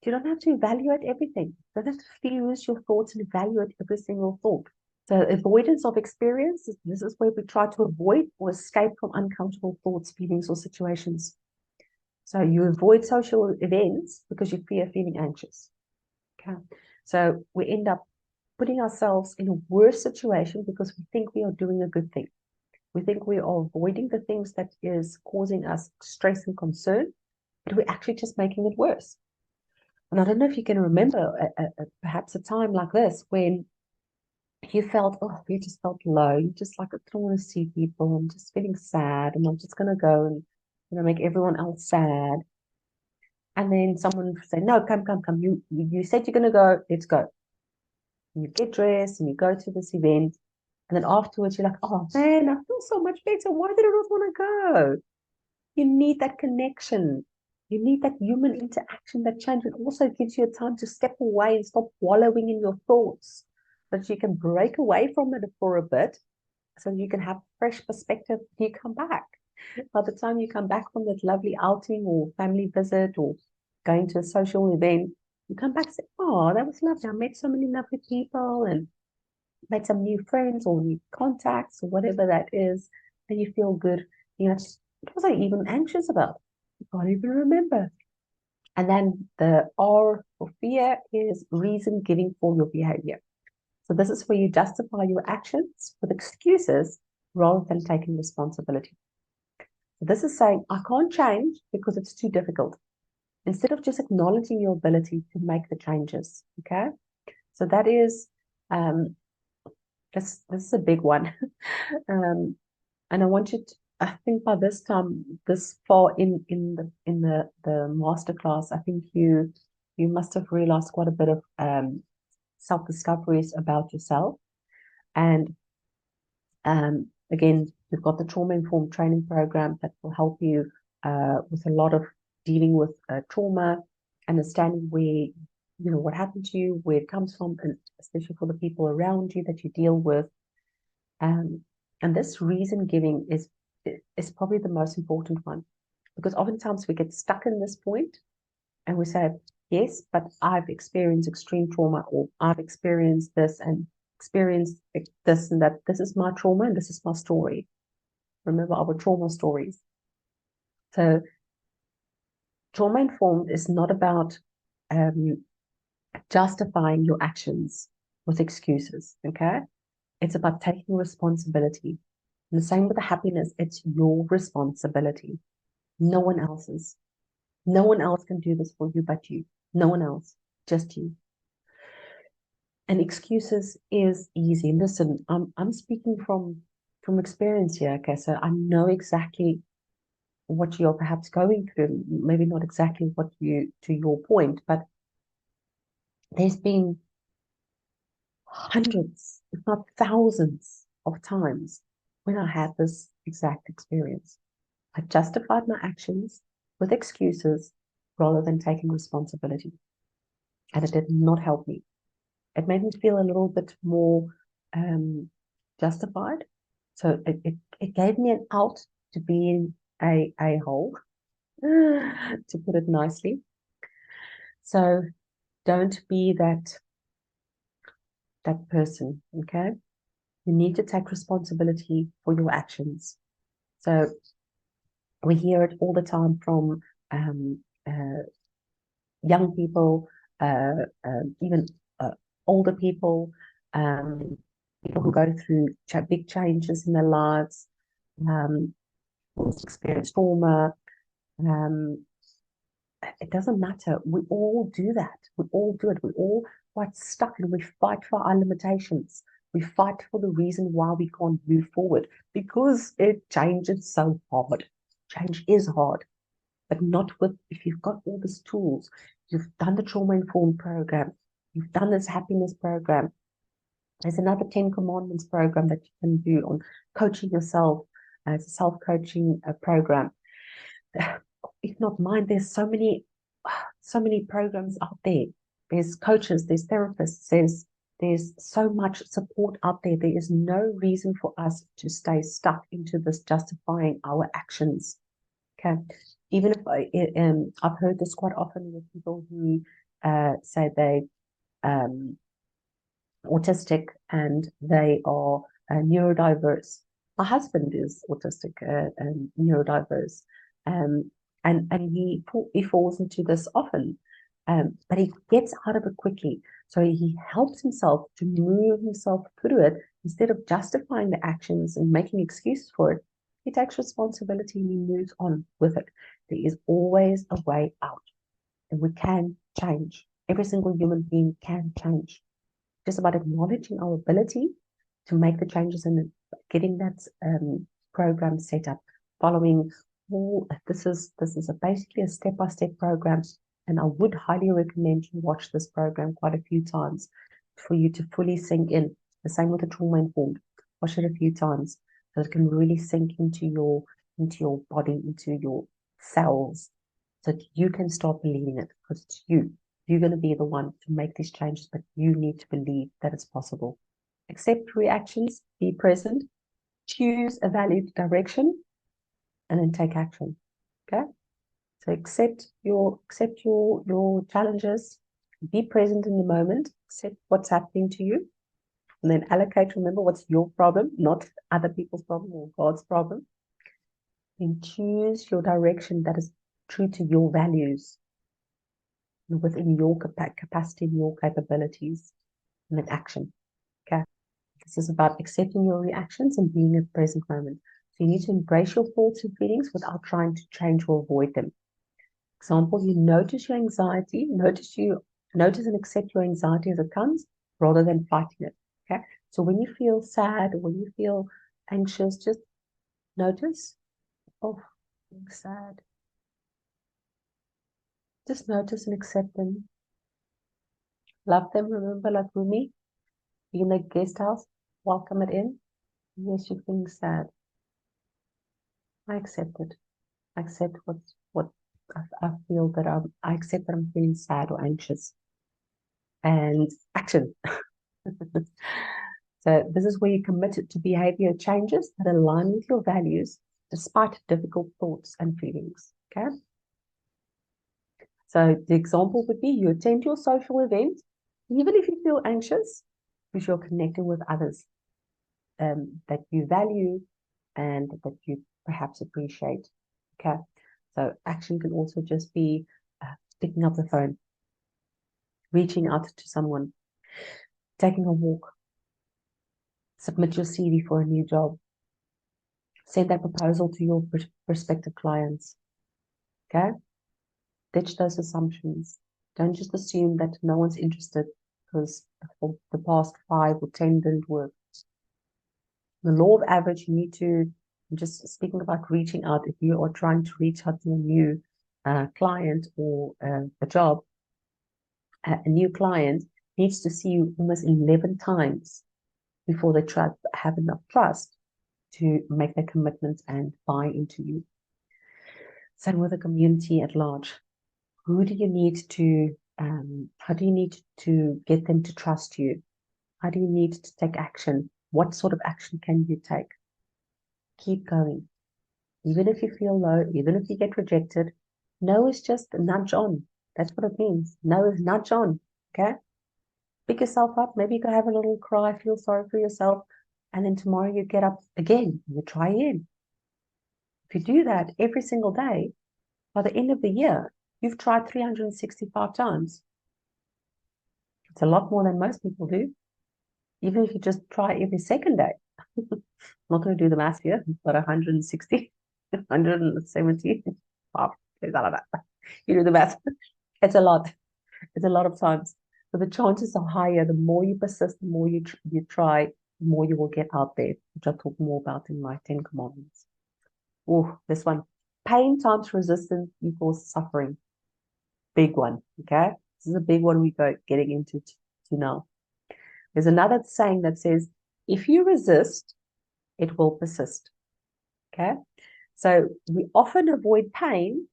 You don't have to evaluate everything. You don't have to fuse your thoughts and evaluate every single thought. So avoidance of experience, this is where we try to avoid or escape from uncomfortable thoughts, feelings, or situations. So you avoid social events because you fear feeling anxious. Okay. So we end up putting ourselves in a worse situation because we think we are doing a good thing. We think we are avoiding the things that is causing us stress and concern, but we're actually just making it worse. And I don't know if you can remember perhaps a time like this when you just felt low. You just like, I don't want to see people. I'm just feeling sad, and I'm just gonna go and make everyone else sad. And then someone would say, no, come, come, come. You said you're gonna go. Let's go. And you get dressed and you go to this event. And then afterwards, you're like, oh man, I feel so much better. Why did I not want to go? You need that connection. You need that human interaction, that change. It also gives you a time to step away and stop wallowing in your thoughts, so that you can break away from it for a bit, so you can have fresh perspective when you come back. By the time you come back from that lovely outing or family visit or going to a social event, you come back and say, oh, that was lovely. I met so many lovely people and made some new friends or new contacts or whatever that is, and you feel good. What was I even anxious about? I can't even remember. And then the R for fear is reason giving for your behavior. So this is where you justify your actions with excuses rather than taking responsibility. So this is saying, I can't change because it's too difficult, instead of just acknowledging your ability to make the changes. Okay. So that is, this is a big one. And I want you to, I think by this time, this far in the masterclass, I think you must have realized quite a bit of self-discoveries about yourself. And again, we've got the trauma-informed training program that will help you with a lot of dealing with trauma, understanding what happened to you, where it comes from, and especially for the people around you that you deal with. And this reason giving is probably the most important one, because oftentimes we get stuck in this point and we say, yes, but I've experienced extreme trauma, or I've experienced this and experienced this and that. This is my trauma and this is my story. Remember our trauma stories. So trauma informed is not about justifying your actions with excuses. Okay. It's about taking responsibility. And the same with the happiness, it's your responsibility, no one else's. No one else can do this for you but you. No one else, just you. And excuses is easy. Listen, I'm speaking from experience here. Okay, so I know exactly what you're perhaps going through. Maybe not exactly what you to your point, but there's been hundreds, if not thousands, of times when I had this exact experience. I justified my actions with excuses rather than taking responsibility. And it did not help me. It made me feel a little bit more justified. So it gave me an out to being a hole, to put it nicely. So don't be that person, okay? You need to take responsibility for your actions. So we hear it all the time from young people, even older people, people who go through big changes in their lives, who experience trauma. Um, it doesn't matter. We all do that. We all do it. We all quite stuck, and we fight for our limitations. We fight for the reason why we can't move forward, because change is so hard. Change is hard, but not if you've got all these tools. You've done the trauma-informed program. You've done this happiness program. There's another 10 Commandments program that you can do on coaching yourself as a self-coaching program. If not mine, there's so many programs out there. There's coaches, there's therapists, there's so much support out there. There is no reason for us to stay stuck into this justifying our actions. Okay. Even if I've heard this quite often with people who say they autistic and they are neurodiverse. My husband is autistic and neurodiverse, um, and he falls into this often, but he gets out of it quickly. So he helps himself to move himself through it instead of justifying the actions and making excuses for it. He takes responsibility and he moves on with it. There is always a way out, and we can change. Every single human being can change. just about acknowledging our ability to make the changes and getting that program set up, following all. This is basically a step-by-step program, and I would highly recommend you watch this program quite a few times for you to fully sink in. The same with the trauma-informed. Watch it a few times so it can really sink into your body, into your cells, so that you can start believing it, because it's you. You're going to be the one to make these changes, but you need to believe that it's possible. Accept reactions, be present, choose a valued direction, and then take action. Okay? So accept your challenges, be present in the moment, accept what's happening to you, and then allocate, remember what's your problem, not other people's problem or God's problem. Then choose your direction that is true to your values, within your capacity and your capabilities, and then action. Okay. This is about accepting your reactions and being in the present moment. So you need to embrace your thoughts and feelings without trying to change or avoid them. Example, you notice your anxiety, notice and accept your anxiety as it comes rather than fighting it. Okay. So when you feel sad or when you feel anxious, just notice, oh, being sad. Just notice and accept them. Love them, remember, like Rumi, be in the guest house, welcome it in. Yes, you're feeling sad. I accept it. I accept what I feel that I accept that I'm feeling sad or anxious. And action. So this is where you commit to behavior changes that align with your values despite difficult thoughts and feelings. Okay. So the example would be you attend your social event, even if you feel anxious, because you're connecting with others that you value and that you perhaps appreciate. Okay. So action can also just be picking up the phone, reaching out to someone, taking a walk, submit your CV for a new job, send that proposal to your prospective clients. Okay. Ditch those assumptions. Don't just assume that no one's interested because for the past 5 or 10 didn't work. The law of average, you need to, I'm just speaking about reaching out. If you are trying to reach out to a new client or a job, a new client needs to see you almost 11 times before they have enough trust to make their commitment and buy into you. Same with the community at large. Who do you need to, how do you need to get them to trust you? How do you need to take action? What sort of action can you take? Keep going. Even if you feel low, even if you get rejected, no is just nudge on. That's what it means. No is nudge on. Okay? Pick yourself up. Maybe you can have a little cry, feel sorry for yourself. And then tomorrow you get up again. You try again. If you do that every single day, by the end of the year, you've tried 365 times. It's a lot more than most people do. Even if you just try every second day. I'm not going to do the math here, but 160, 170. Wow, is that like that? You do the math. It's a lot. It's a lot of times. So the chances are higher. The more you persist, the more you try, the more you will get out there, which I'll talk more about in my 10 commandments. Oh, this one. Pain times resistance equals suffering. Big one. Okay. This is a big one we go getting into now. There's another saying that says, if you resist, it will persist. Okay. So we often avoid pain,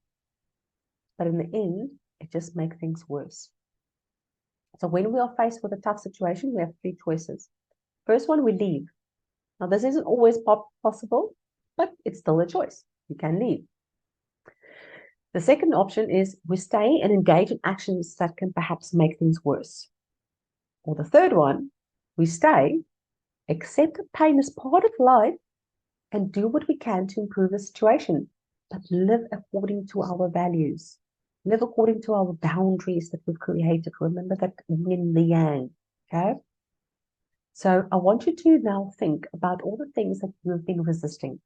but in the end, it just makes things worse. So when we are faced with a tough situation, we have 3 choices. First one, we leave. Now, this isn't always possible, but it's still a choice. You can leave. The second option is we stay and engage in actions that can perhaps make things worse. Or the third one, we stay, accept that pain is part of life, and do what we can to improve the situation, but live according to our values. Live according to our boundaries that we've created. Remember that yin, the yang, okay? So I want you to now think about all the things that you've been resisting.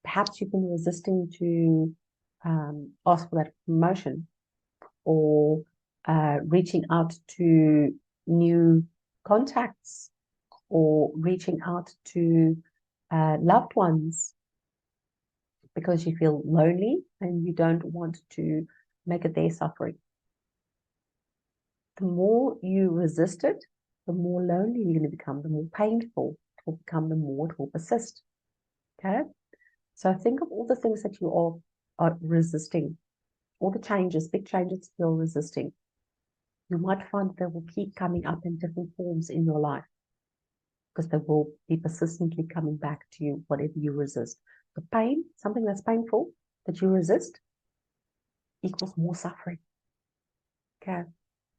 Perhaps you've been resisting to ask for that promotion, or reaching out to new contacts or reaching out to loved ones because you feel lonely and you don't want to make it their suffering. The more you resist it, the more lonely you're going to become, the more painful it will become, the more it will persist. Okay? So think of all the things that you are resisting, all the changes, big changes you're resisting. You might find they will keep coming up in different forms in your life because they will be persistently coming back to you, whatever you resist. The pain, something that's painful that you resist, equals more suffering. Okay?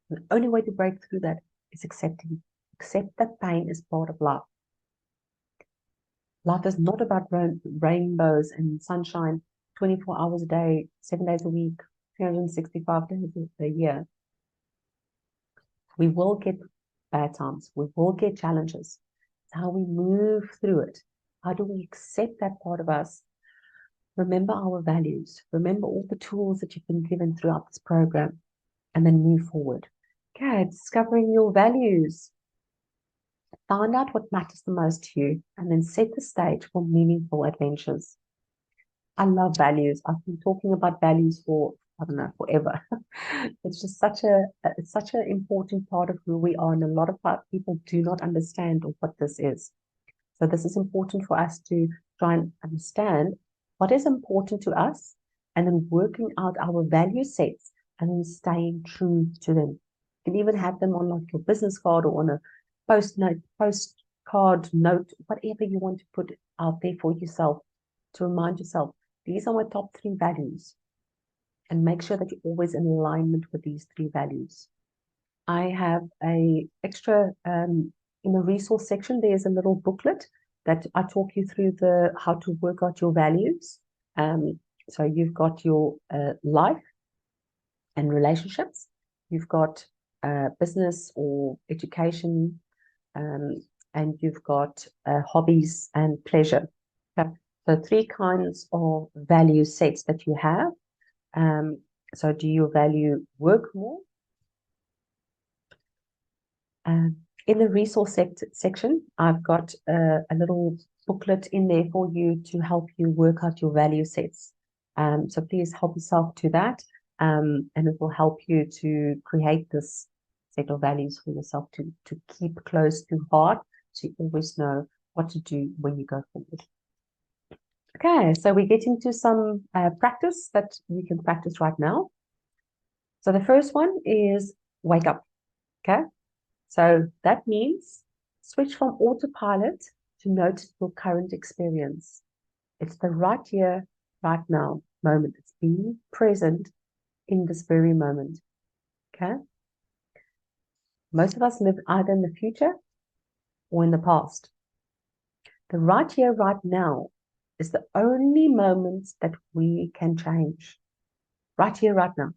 The only way to break through that is accepting. Accept that pain is part of life. Life is not about rainbows and sunshine 24 hours a day, 7 days a week, 365 days a year. We will get bad times. We will get challenges. It's how we move through it. How do we accept that part of us? Remember our values. Remember all the tools that you've been given throughout this program, and then move forward. Okay, discovering your values. Find out what matters the most to you, and then set the stage for meaningful adventures. I love values. I've been talking about values for, I don't know, forever. It's just such an important part of who we are, and a lot of people do not understand what this is. So this is important for us to try and understand what is important to us, and then working out our value sets and then staying true to them. You can even have them on like your business card or on a postcard note, whatever you want to put out there for yourself to remind yourself, these are my top 3 values. And make sure that you're always in alignment with these 3 values. I have a extra, in the resource section, there's a little booklet that I talk you through how to work out your values. So you've got your life and relationships. You've got business or education, and you've got hobbies and pleasure. Okay? So 3 kinds of value sets that you have. So do you value work more? In the resource section, I've got a little booklet in there for you to help you work out your value sets. So please help yourself to that, and it will help you to create this set of values for yourself to keep close to heart, so you always know what to do when you go forward. Okay, so we get into some practice that you can practice right now. So the first one is wake up. Okay, so that means switch from autopilot to notice your current experience. It's the right here, right now moment. It's being present in this very moment. Okay, most of us live either in the future or in the past. The right here, right now is the only moment that we can change. Right here, right now.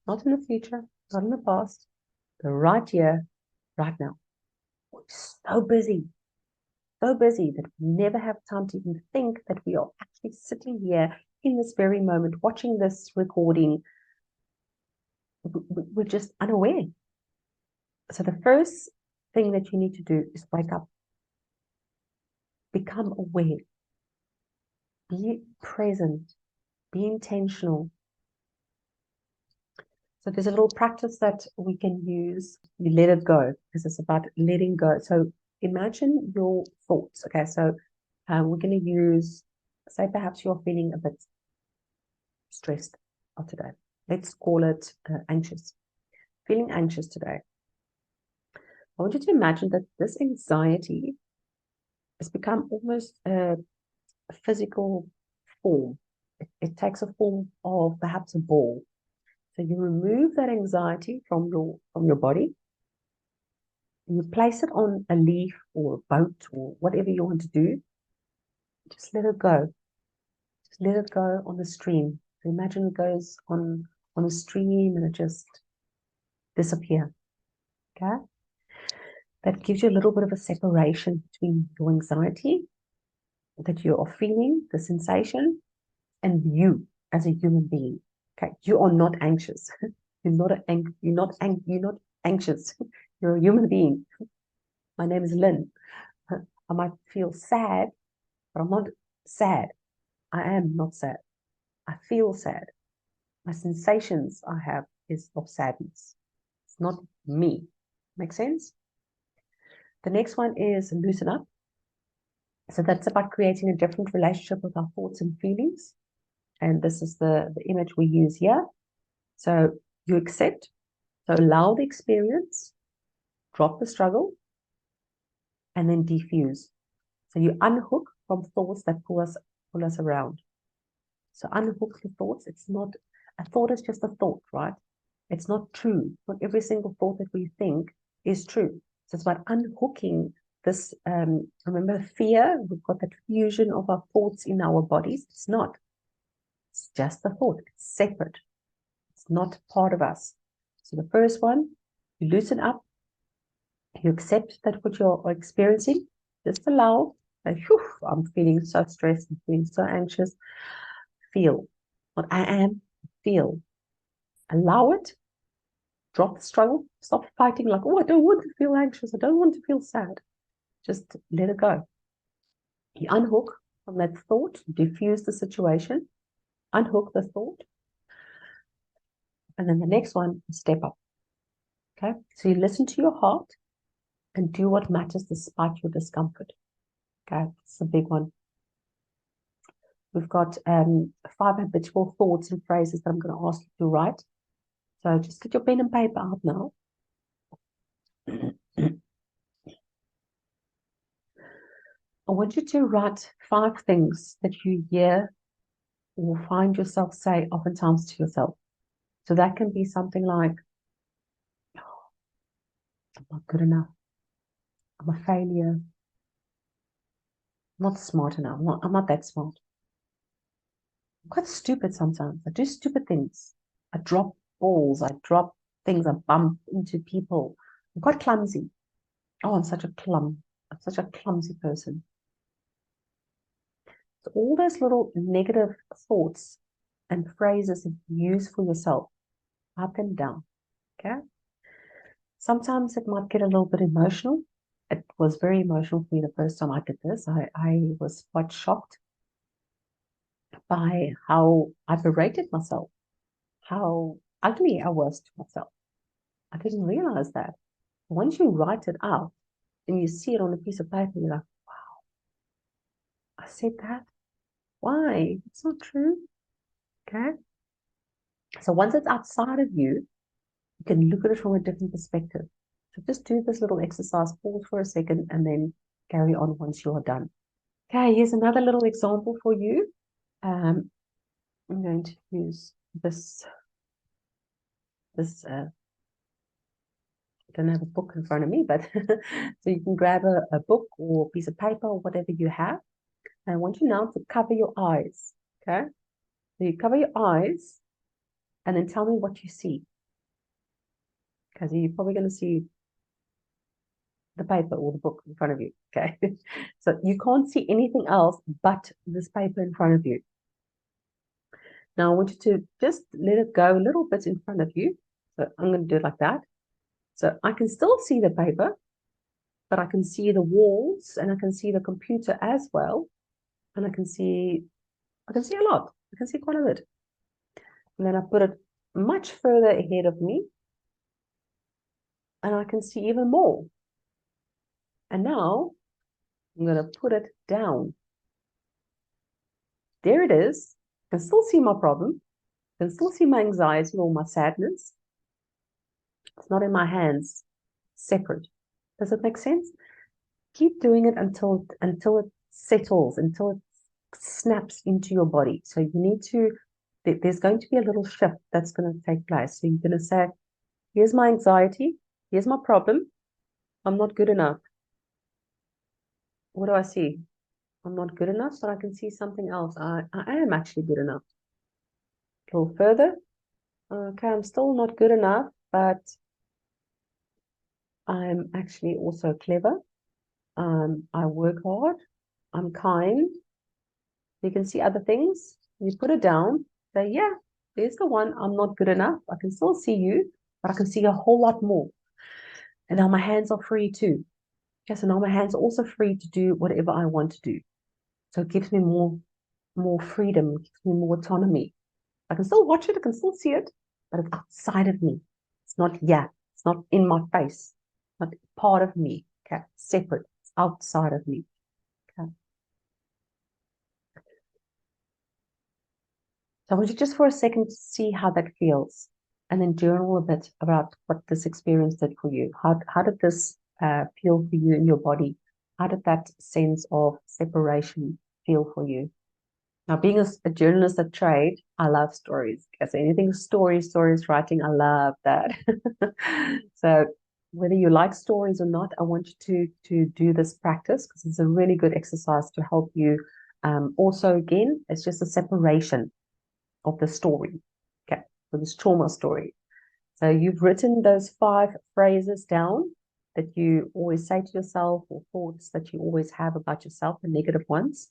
Not in the future, not in the past. The right here, right now. We're so busy that we never have time to even think that we are actually sitting here in this very moment, watching this recording. We're just unaware. So the first thing that you need to do is wake up. Become aware. Be present. Be intentional. So there's a little practice that we can use. You let it go, because it's about letting go. So imagine your thoughts. Okay, so we're going to use, say perhaps you're feeling a bit stressed out today. Let's call it anxious. Feeling anxious today. I want you to imagine that this anxiety has become almost a physical form. It takes a form of perhaps a ball. So you remove that anxiety from your body. You place it on a leaf or a boat or whatever you want to do. Just let it go. Just let it go on the stream. So imagine it goes on a stream and it just disappears. Okay? That gives you a little bit of a separation between your anxiety that you are feeling, the sensation, and you as a human being. Okay, you are not anxious. You're not anxious. You're a human being. My name is Lynn. I might feel sad, but I'm not sad. I am not sad. I feel sad. My sensations I have is of sadness. It's not me. Make sense? The next one is loosen up. So that's about creating a different relationship with our thoughts and feelings. And this is the image we use here. So you accept, so allow the experience, drop the struggle, and then defuse. So you unhook from thoughts that pull us around. So unhook the thoughts. It's not, a thought is just a thought, right? It's not true. Not every single thought that we think is true. So it's about unhooking this. Remember fear, we've got that fusion of our thoughts in our bodies. It's not. It's just a thought. It's separate. It's not part of us. So the first one, you loosen up. You accept that what you're experiencing. Just allow. Like, whew, I'm feeling so stressed. I'm feeling so anxious. Feel what I am. Feel. Allow it. Drop the struggle. Stop fighting like, oh, I don't want to feel anxious. I don't want to feel sad. Just let it go. You unhook from that thought. Diffuse the situation. Unhook the thought. And then the next one, step up. Okay? So you listen to your heart and do what matters despite your discomfort. Okay? It's a big one. We've got 5 habitual thoughts and phrases that I'm going to ask you to write. So just get your pen and paper out now. I want you to write 5 things that you hear or find yourself say oftentimes to yourself. So that can be something like, oh, I'm not good enough. I'm a failure. I'm not smart enough. I'm not that smart. I'm quite stupid sometimes. I do stupid things. I drop balls. I drop things. I bump into people. I'm quite clumsy. Oh, I'm such a clumsy person. So all those little negative thoughts and phrases that you use for yourself, write them down. Okay? Sometimes it might get a little bit emotional. It was very emotional for me the first time I did this. I was quite shocked by how I berated myself, how ugly I was to myself. I didn't realize that. Once you write it out and you see it on a piece of paper, you're like, wow, I said that. Why? It's not true. Okay. So once it's outside of you, you can look at it from a different perspective. So just do this little exercise, pause for a second, and then carry on once you are done. Okay, here's another little example for you. I'm going to use this. I don't have a book in front of me, but so you can grab a book or a piece of paper or whatever you have. And I want you now to cover your eyes. Okay, so you cover your eyes, and then tell me what you see. Because you're probably going to see the paper or the book in front of you. Okay, so you can't see anything else but this paper in front of you. Now I want you to just let it go a little bit in front of you. So I'm going to do it like that. So I can still see the paper, but I can see the walls and I can see the computer as well. And I can see a lot. I can see quite a bit. And then I put it much further ahead of me. And I can see even more. And now I'm going to put it down. There it is. I can still see my problem. I can still see my anxiety or my sadness. It's not in my hands. Separate. Does it make sense? Keep doing it until it settles, until it snaps into your body. So you need to, there's going to be a little shift that's going to take place. So you're going to say, here's my anxiety. Here's my problem. I'm not good enough. What do I see? I'm not good enough, but I can see something else. I am actually good enough. A little further. Okay, I'm still not good enough, but I'm actually also clever. I work hard. I'm kind. You can see other things. You put it down. Say, yeah, there's the one. I'm not good enough. I can still see you, but I can see a whole lot more. And now my hands are free too. Okay, so now my hands are also free to do whatever I want to do. So it gives me more freedom, it gives me more autonomy. I can still watch it, I can still see it, but it's outside of me. It's not here. It's not in my face. It's not part of me. Okay, separate. It's outside of me. Okay. So I want you just for a second to see how that feels, and then journal a bit about what this experience did for you. How did this feel for you in your body? How did that sense of separation feel for you? Now, being a journalist at trade, I love stories. So anything stories writing, I love that. So whether you like stories or not, I want you to do this practice because it's a really good exercise to help you. Also, again, it's just a separation of the story. Okay, for this trauma story. So you've written those 5 phrases down that you always say to yourself, or thoughts that you always have about yourself, the negative ones.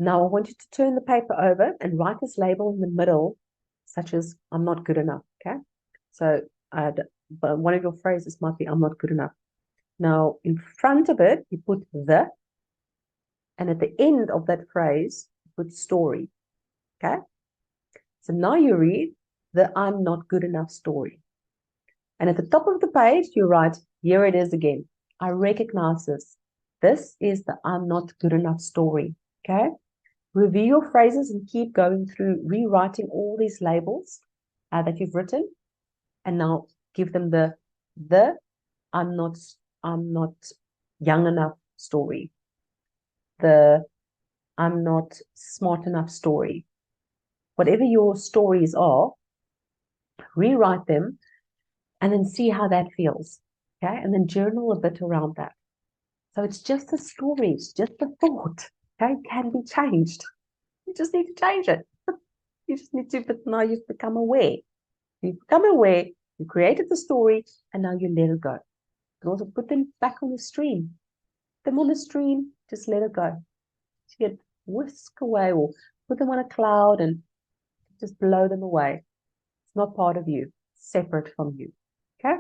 Now I want you to turn the paper over and write this label in the middle, such as I'm not good enough. Okay. So but one of your phrases might be I'm not good enough. Now in front of it, you put the, and at the end of that phrase, you put story. Okay. So now you read the I'm not good enough story. And at the top of the page, you write, here it is again. I recognize this. This is the I'm not good enough story. Okay. Review your phrases and keep going through rewriting all these labels that you've written, and now give them the I'm not young enough story, the I'm not smart enough story. Whatever your stories are, rewrite them and then see how that feels. Okay, and then journal a bit around that. So it's just a story, it's just a thought. Okay, it can be changed. You just need to change it. You just need to, but now you've become aware. You've become aware, you created the story, and now you let it go. You can also put them back on the stream. Put them on the stream, just let it go. You get whisk away or put them on a cloud and just blow them away. It's not part of you, separate from you. Okay?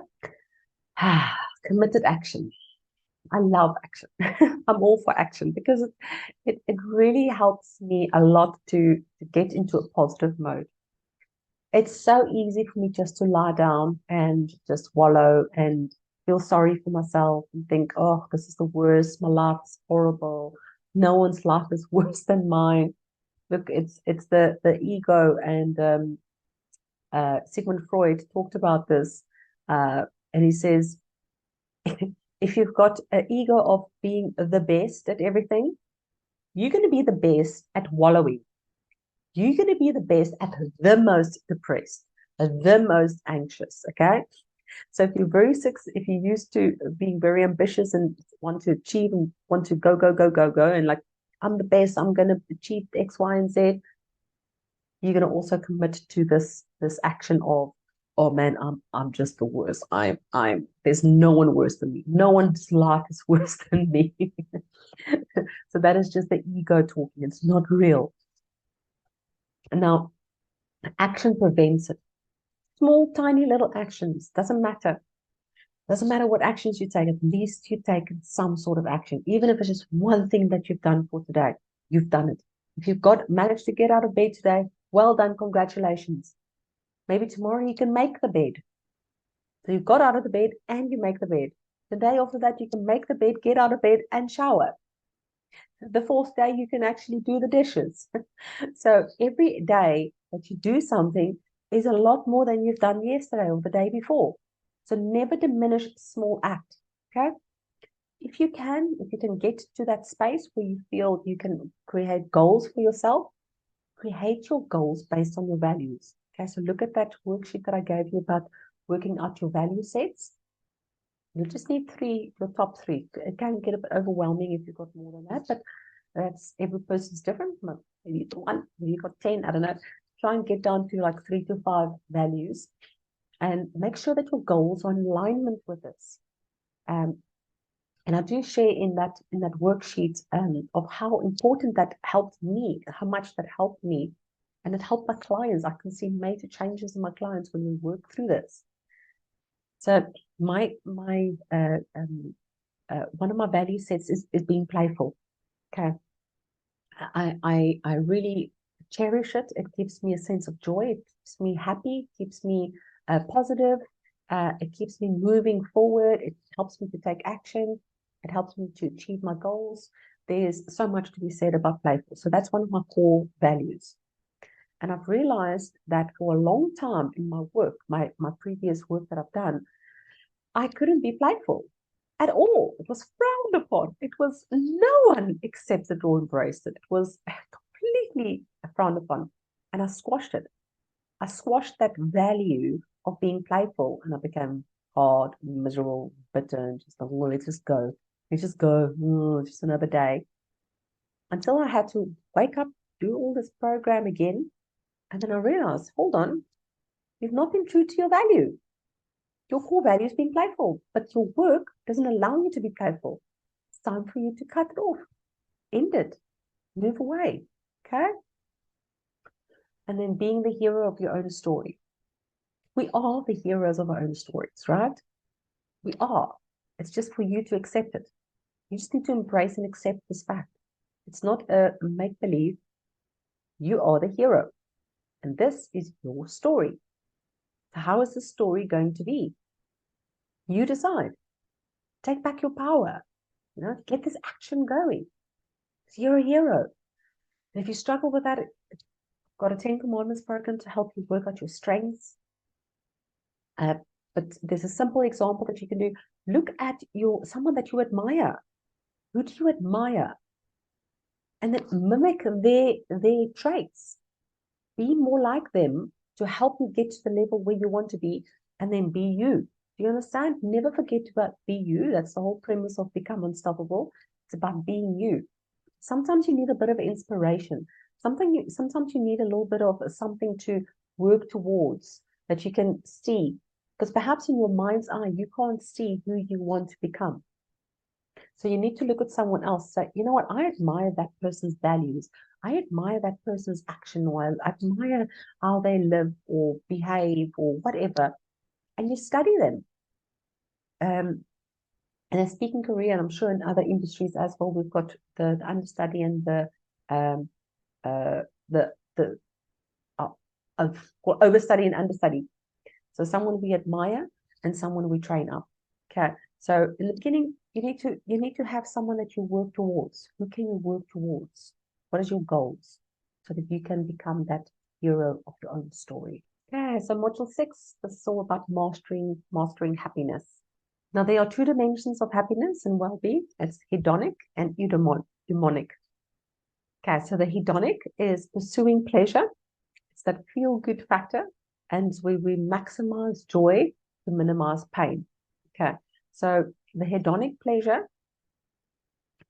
Committed action. I love action. I'm all for action because it really helps me a lot to get into a positive mode. It's so easy for me just to lie down and just wallow and feel sorry for myself and think, oh, this is the worst. My life is horrible. No one's life is worse than mine. Look, it's the ego, and Sigmund Freud talked about this, and he says, if you've got an ego of being the best at everything, you're going to be the best at wallowing. You're going to be the best at the most depressed, the most anxious. Okay. So if if you're used to being very ambitious and want to achieve and want to go, and like, I'm the best, I'm going to achieve X, Y, and Z, you're going to also commit to this action of, oh man, I'm just the worst. There's no one worse than me. No one's life is worse than me. So that is just the ego talking. It's not real. Now, action prevents it. Small, tiny little actions. Doesn't matter. Doesn't matter what actions you take. At least you take some sort of action. Even if it's just one thing that you've done for today, you've done it. If you've managed to get out of bed today, well done, congratulations. Maybe tomorrow you can make the bed. So you got out of the bed and you make the bed. The day after that, you can make the bed, get out of bed and shower. The 4th day, you can actually do the dishes. So every day that you do something is a lot more than you've done yesterday or the day before. So never diminish a small act. Okay. If you can get to that space where you feel you can create goals for yourself, create your goals based on your values. Okay, so look at that worksheet that I gave you about working out your value sets. You just need 3, your top 3. It can get a bit overwhelming if you've got more than that, but that's every person's different. Maybe you've got 1, maybe you've got 10, I don't know. Try and get down to like 3 to 5 values and make sure that your goals are in alignment with this. And I do share in that worksheet of how important that helped me, how much that helped me, and it helped my clients. I can see major changes in my clients when we work through this. So my one of my value sets is being playful. Okay. I really cherish it. It gives me a sense of joy. It keeps me happy. It keeps me positive. It keeps me moving forward. It helps me to take action. It helps me to achieve my goals. There's so much to be said about playful. So that's one of my core values. And I've realized that for a long time in my work, my previous work that I've done, I couldn't be playful at all. It was frowned upon. It was no one accepted or embraced it. It was completely frowned upon. And I squashed it. I squashed that value of being playful, and I became hard, miserable, bitter, and just like, well, let's just go. Let's just go. Just another day. Until I had to wake up, do all this program again. And then I realized, hold on, you've not been true to your value. Your core value is being playful, but your work doesn't allow you to be playful. It's time for you to cut it off, end it, move away. Okay? And then being the hero of your own story. We are the heroes of our own stories, right? We are. It's just for you to accept it. You just need to embrace and accept this fact. It's not a make believe. You are the hero. And this is your story. So, how is the story going to be? You decide. Take back your power. Get this action going. You're a hero. And if you struggle with that, I've got a 10 Commandments program to help you work out your strengths. But there's a simple example that you can do. Look at someone that you admire. Who do you admire? And then mimic their traits. Be more like them to help you get to the level where you want to be, and then be you. Do you understand? Never forget about be you. That's the whole premise of Become Unstoppable. It's about being you. Sometimes you need a bit of inspiration. Sometimes you need a little bit of something to work towards that you can see. Because perhaps in your mind's eye, you can't see who you want to become. So you need to look at someone else. Say, you know what? I admire that person's values. I admire that person's action, or I admire how they live or behave or whatever. And you study them. And I speak in Korea, and I'm sure in other industries as well, we've got the understudy and um, the overstudy and understudy. So someone we admire and someone we train up. Okay. So in the beginning, you need to have someone that you work towards. Who can you work towards? What is your goals? So that you can become that hero of your own story. Okay, so module 6, this is all about mastering happiness. Now there are two dimensions of happiness and well-being. It's hedonic and eudaimonic. Okay, so the hedonic is pursuing pleasure. It's that feel-good factor, and where we maximize joy to minimize pain. Okay, so the hedonic pleasure,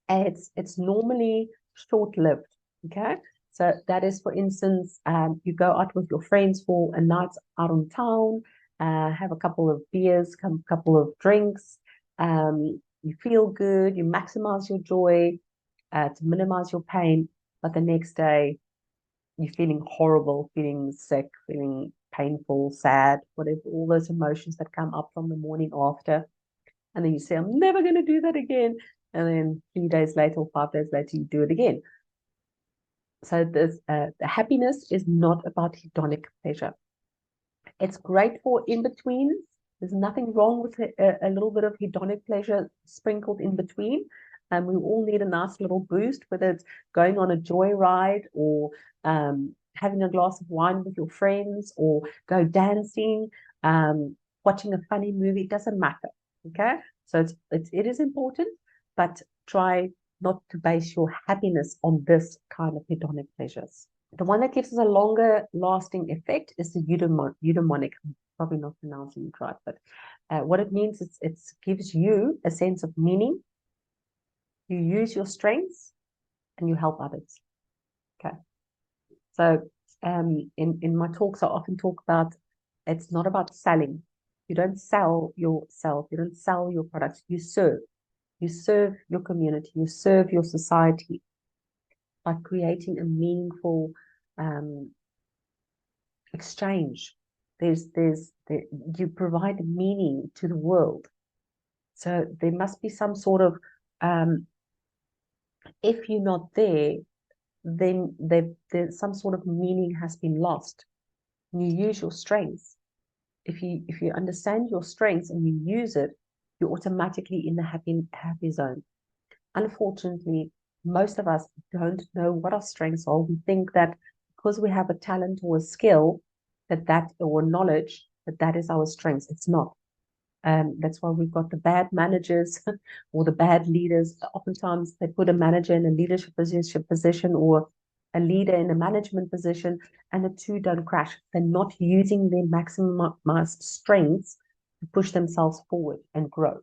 it's normally short-lived. Okay, so that is, for instance, you go out with your friends for a night out on town, have a couple of beers, a couple of drinks, you feel good, you maximize your joy to minimize your pain, but the next day you're feeling horrible, feeling sick, feeling painful, sad, whatever, all those emotions that come up from the morning after. And then you say, I'm never going to do that again. And then 3 days later or 5 days later, you do it again. So this the happiness is not about hedonic pleasure. It's great for in-betweens. There's nothing wrong with a little bit of hedonic pleasure sprinkled in between. And we all need a nice little boost, whether it's going on a joy ride or having a glass of wine with your friends or go dancing, watching a funny movie. It doesn't matter. Okay. So it is important, but try not to base your happiness on this kind of hedonic pleasures. The one that gives us a longer lasting effect is the eudaimonic. Probably not pronouncing it right, but what it means is it gives you a sense of meaning. You use your strengths and you help others. Okay. So in my talks, I often talk about it's not about selling. You don't sell yourself. You don't sell your products. You serve. You serve your community. You serve your society by creating a meaningful exchange. You provide meaning to the world. So there must be some sort of, if you're not there, then there's some sort of meaning has been lost. You use your strengths. If you understand your strengths and you use it, you're automatically in the happy zone. Unfortunately, most of us don't know what our strengths are. We think that because we have a talent or a skill, that or knowledge, that is our strengths. It's not. That's why we've got the bad managers or the bad leaders. Oftentimes, they put a manager in a leadership position or a leader in a management position, and the two don't crash. They're not using their maximized strengths to push themselves forward and grow.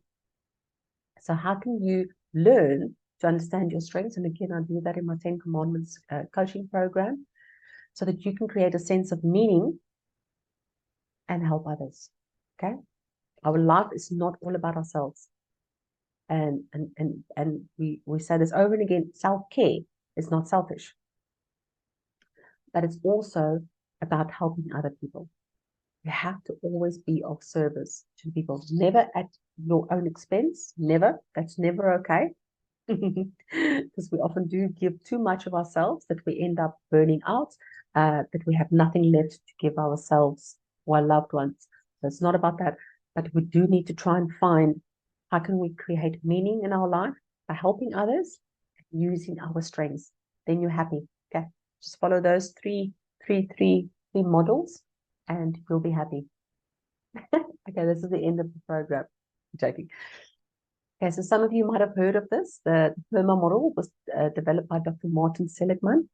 So how can you learn to understand your strengths? And again, I do that in my 10 Commandments coaching program so that you can create a sense of meaning and help others. Okay? Our life is not all about ourselves. And we say this over and again, self-care is not selfish. But it's also about helping other people. You have to always be of service to people, never at your own expense, never. That's never okay. Because we often do give too much of ourselves that we end up burning out, that we have nothing left to give ourselves or our loved ones. So it's not about that, but we do need to try and find how can we create meaning in our life by helping others, using our strengths. Then you're happy. Okay, just follow those three models, and you'll be happy. Okay, this is the end of the program. I'm joking. Okay, so some of you might have heard of this. The PERMA model was developed by Dr. Martin Seligman.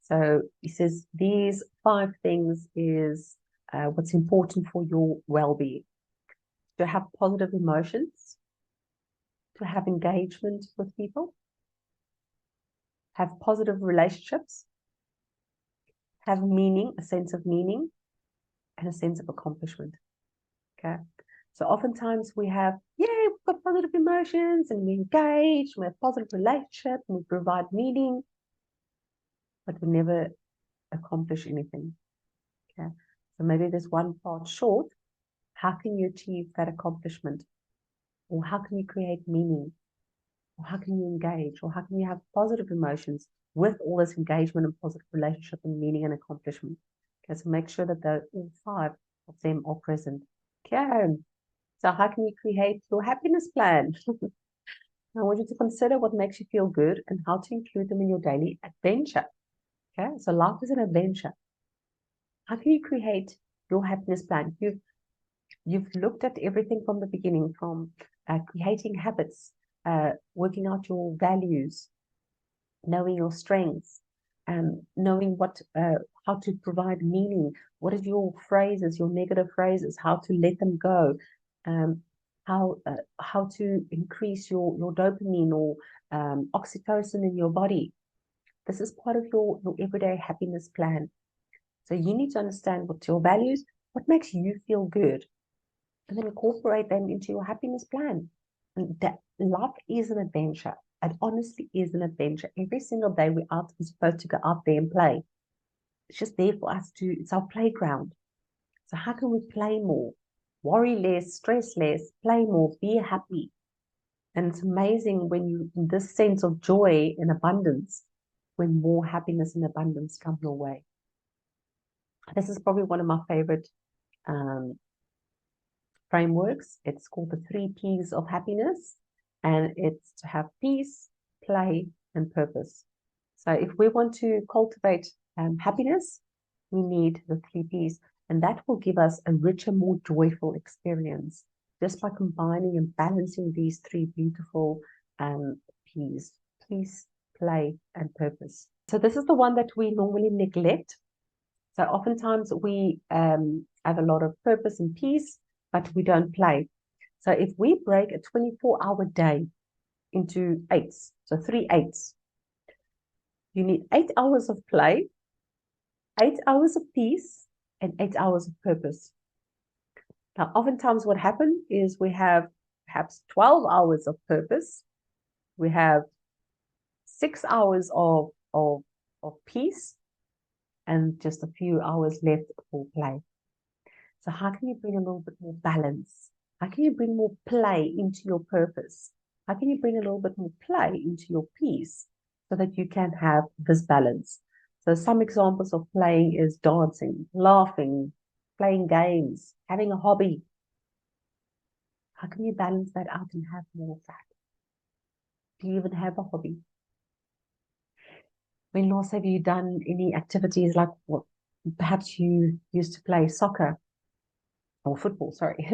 So he says these 5 things is what's important for your well-being. To have positive emotions, to have engagement with people, have positive relationships, have meaning, a sense of meaning, and a sense of accomplishment. Okay. So oftentimes we have, we've got positive emotions and we engage, we have positive relationship, and we provide meaning, but we never accomplish anything. Okay. So maybe there's one part short. How can you achieve that accomplishment? Or how can you create meaning? Or how can you engage? Or how can you have positive emotions with all this engagement and positive relationship and meaning and accomplishment? Okay, so make sure that all 5 of them are present. Okay. So how can you create your happiness plan? I want you to consider what makes you feel good and how to include them in your daily adventure. Okay, so life is an adventure. How can you create your happiness plan? You've looked at everything from the beginning, from creating habits, working out your values, knowing your strengths, knowing how to provide meaning. What is your phrases, your negative phrases, how to let them go, how to increase your dopamine or oxytocin in your body. This is part of your everyday happiness plan. So you need to understand what's your values, what makes you feel good, and then incorporate them into your happiness plan. And that life is an adventure. It honestly is an adventure. Every single day we're supposed to go out there and play. It's just there for us it's our playground. So how can we play more? Worry less, stress less, play more, be happy. And it's amazing when you, in this sense of joy and abundance, when more happiness and abundance come your way. This is probably one of my favorite frameworks. It's called the 3 P's of happiness, and it's to have peace, play, and purpose. So if we want to cultivate happiness, we need the 3 P's, and that will give us a richer, more joyful experience just by combining and balancing these 3 beautiful P's: peace, play, and purpose. So this is the one that we normally neglect. So oftentimes we have a lot of purpose and peace, but we don't play. So if we break a 24-hour day into 8s, so 3 8s, you need 8 hours of play, 8 hours of peace, and 8 hours of purpose. Now, oftentimes what happens is we have perhaps 12 hours of purpose, we have 6 hours of peace, and just a few hours left for play. So how can you bring a little bit more balance? How can you bring more play into your purpose? How can you bring a little bit more play into your peace so that you can have this balance? So some examples of playing is dancing, laughing, playing games, having a hobby. How can you balance that out and have more of that? Do you even have a hobby? When last have you done any activities like what perhaps you used to play soccer or football, sorry.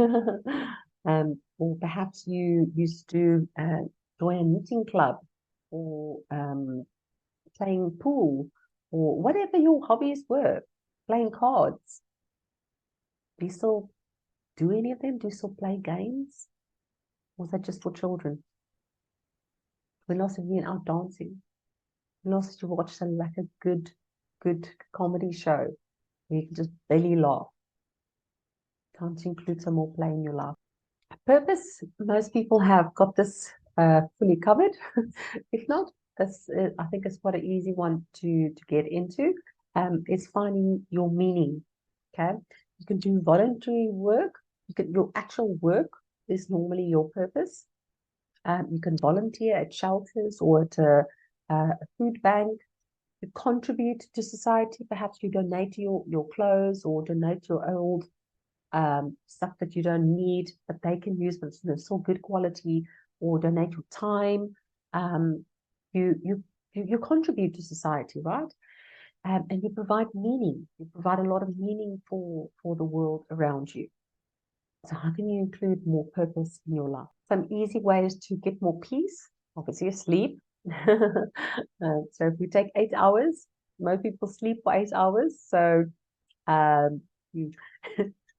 Or perhaps you used to join a knitting club or playing pool or whatever your hobbies were, playing cards. Do you still do any of them? Do you still play games? Or is that just for children? When last have you been out dancing? When last did you watch like a good comedy show where you can just belly laugh? Time to include some more play in your life. Purpose, most people have got this fully covered. If not, this I think it's quite an easy one to get into. It's finding your meaning. Okay, you can do voluntary work. Your actual work is normally your purpose. You can volunteer at shelters or at a food bank. You contribute to society. Perhaps you donate your clothes or donate your old stuff that you don't need, but they can use, but it's still good quality, or donate your time. You contribute to society, right? And you provide meaning. You provide a lot of meaning for the world around you. So how can you include more purpose in your life? Some easy ways to get more peace, obviously sleep. So if we take 8 hours, most people sleep for 8 hours. So you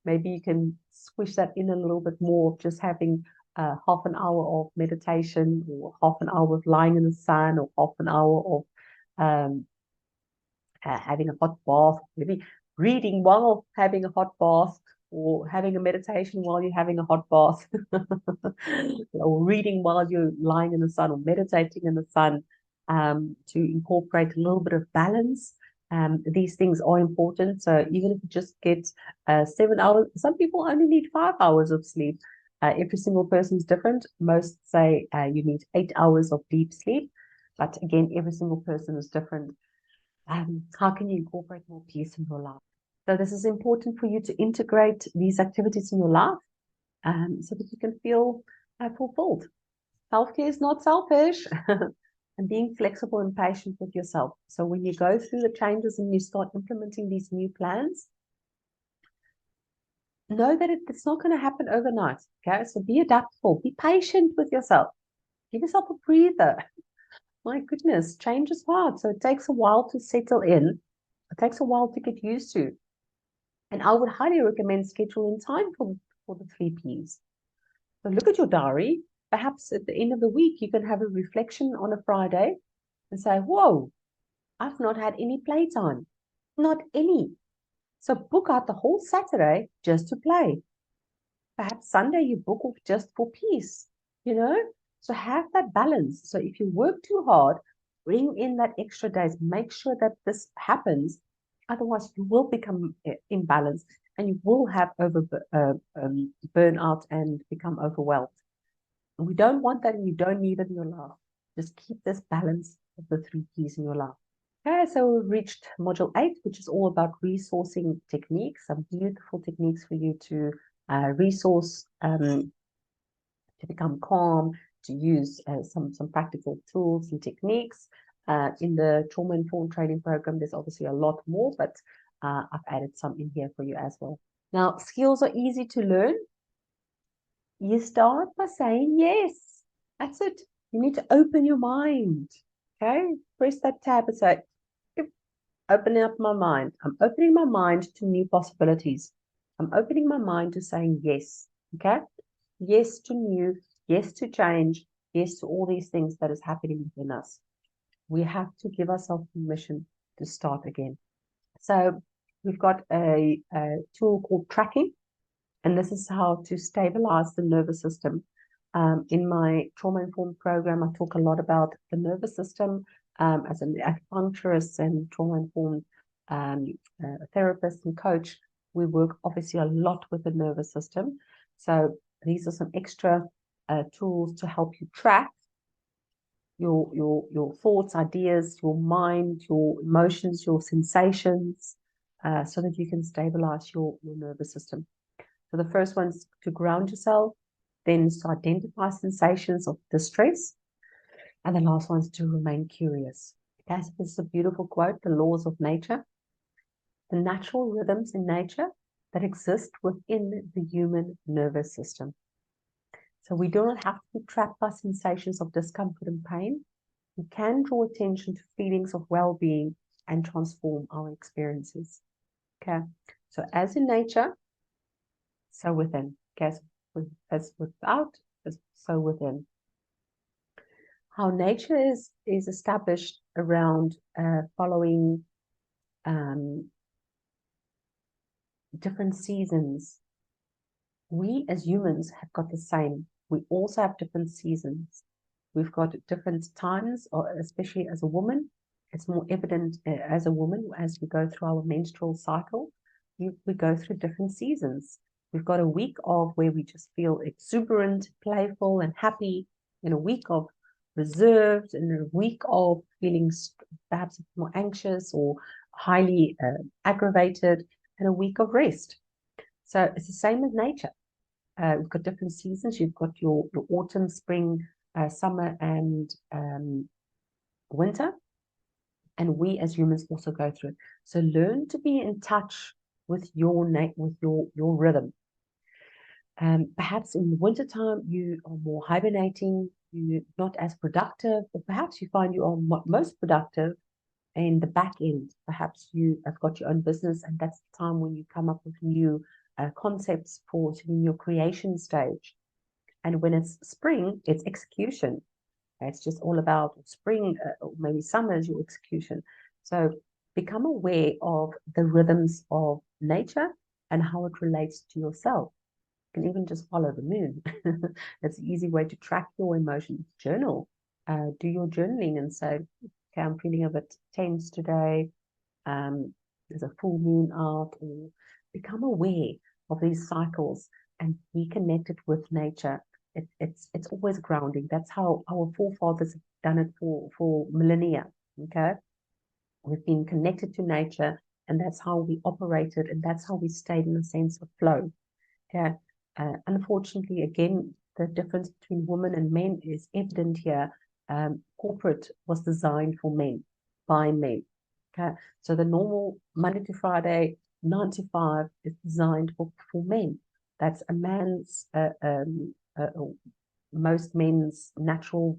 maybe you can squish that in a little bit more of just having half an hour of meditation, or half an hour of lying in the sun, or half an hour of having a hot bath, maybe reading while having a hot bath, or having a meditation while you're having a hot bath, or reading while you're lying in the sun, or meditating in the sun, to incorporate a little bit of balance. These things are important. So even if you just get 7 hours, some people only need 5 hours of sleep. Every single person is different. Most say you need 8 hours of deep sleep, but again, every single person is different. How can you incorporate more peace in your life? So this is important for you to integrate these activities in your life, so that you can feel fulfilled. Self-care is not selfish. And being flexible and patient with yourself. So when you go through the changes and you start implementing these new plans, know that it's not going to happen overnight. Okay, so be adaptable, be patient with yourself, give yourself a breather. My goodness, change is hard. So it takes a while to settle in. It takes a while to get used to. And I would highly recommend scheduling time for the 3 Ps. So look at your diary. Perhaps at the end of the week, you can have a reflection on a Friday and say, whoa, I've not had any playtime. Not any. So book out the whole Saturday just to play. Perhaps Sunday you book off just for peace, you know? So have that balance. So if you work too hard, bring in that extra days. Make sure that this happens. Otherwise, you will become imbalanced and you will have burnout and become overwhelmed. And we don't want that, and you don't need it in your life. Just keep this balance of the 3 Ps in your life. Okay, so we've reached module 8, which is all about resourcing techniques, some beautiful techniques for you to resource, to become calm, to use some practical tools and techniques. In the trauma-informed training program, there's obviously a lot more, but I've added some in here for you as well. Now, skills are easy to learn. You start by saying yes. That's it. You need to open your mind. Okay, press that tab and say, opening up my mind. I'm opening my mind to new possibilities. I'm opening my mind to saying yes. Okay, yes to new, yes to change, yes to all these things that is happening within us. We have to give ourselves permission to start again. So we've got a tool called tracking, and this is how to stabilize the nervous system. In my trauma-informed program, I talk a lot about the nervous system as an acupuncturist and trauma-informed a therapist and coach, we work obviously a lot with the nervous system. So these are some extra tools to help you track your thoughts, ideas, your mind, your emotions, your sensations, so that you can stabilize your nervous system. So the first one's to ground yourself, then is to identify sensations of distress, and the last one's to remain curious. Okay, so this is a beautiful quote, the laws of nature. The natural rhythms in nature that exist within the human nervous system. So we do not have to be trapped by sensations of discomfort and pain. We can draw attention to feelings of well-being and transform our experiences. Okay, so as in nature, so within. Okay, so as without, as so within. How nature is established around following different seasons. We as humans have got the same. We also have different seasons. We've got different times, or especially as a woman, it's more evident as a woman as we go through our menstrual cycle. We go through different seasons. We've got a week of where we just feel exuberant, playful, and happy, and a week of reserved, and a week of feeling perhaps more anxious or highly aggravated, and a week of rest. So it's the same as nature. We've got different seasons. You've got your autumn, spring, summer, and winter. And we as humans also go through it. So learn to be in touch with your rhythm. Perhaps in the wintertime, you are more hibernating, you're not as productive, or perhaps you find you are most productive in the back end. Perhaps you have got your own business, and that's the time when you come up with new concepts for in your creation stage. And when it's spring, it's execution. It's just all about spring, or maybe summer is your execution. So become aware of the rhythms of nature and how it relates to yourself. You can even just follow the moon. It's an easy way to track your emotions. Journal. Do your journaling and say, okay, I'm feeling a bit tense today. There's a full moon out. Or become aware of these cycles and be connected with nature. It's always grounding. That's how our forefathers have done it for millennia. Okay, we've been connected to nature, and that's how we operated, and that's how we stayed in a sense of flow. Okay, unfortunately, again, the difference between women and men is evident here. Corporate was designed for men, by men. Okay, so the normal Monday to Friday 9 to 5 is designed for men. That's a man's most men's natural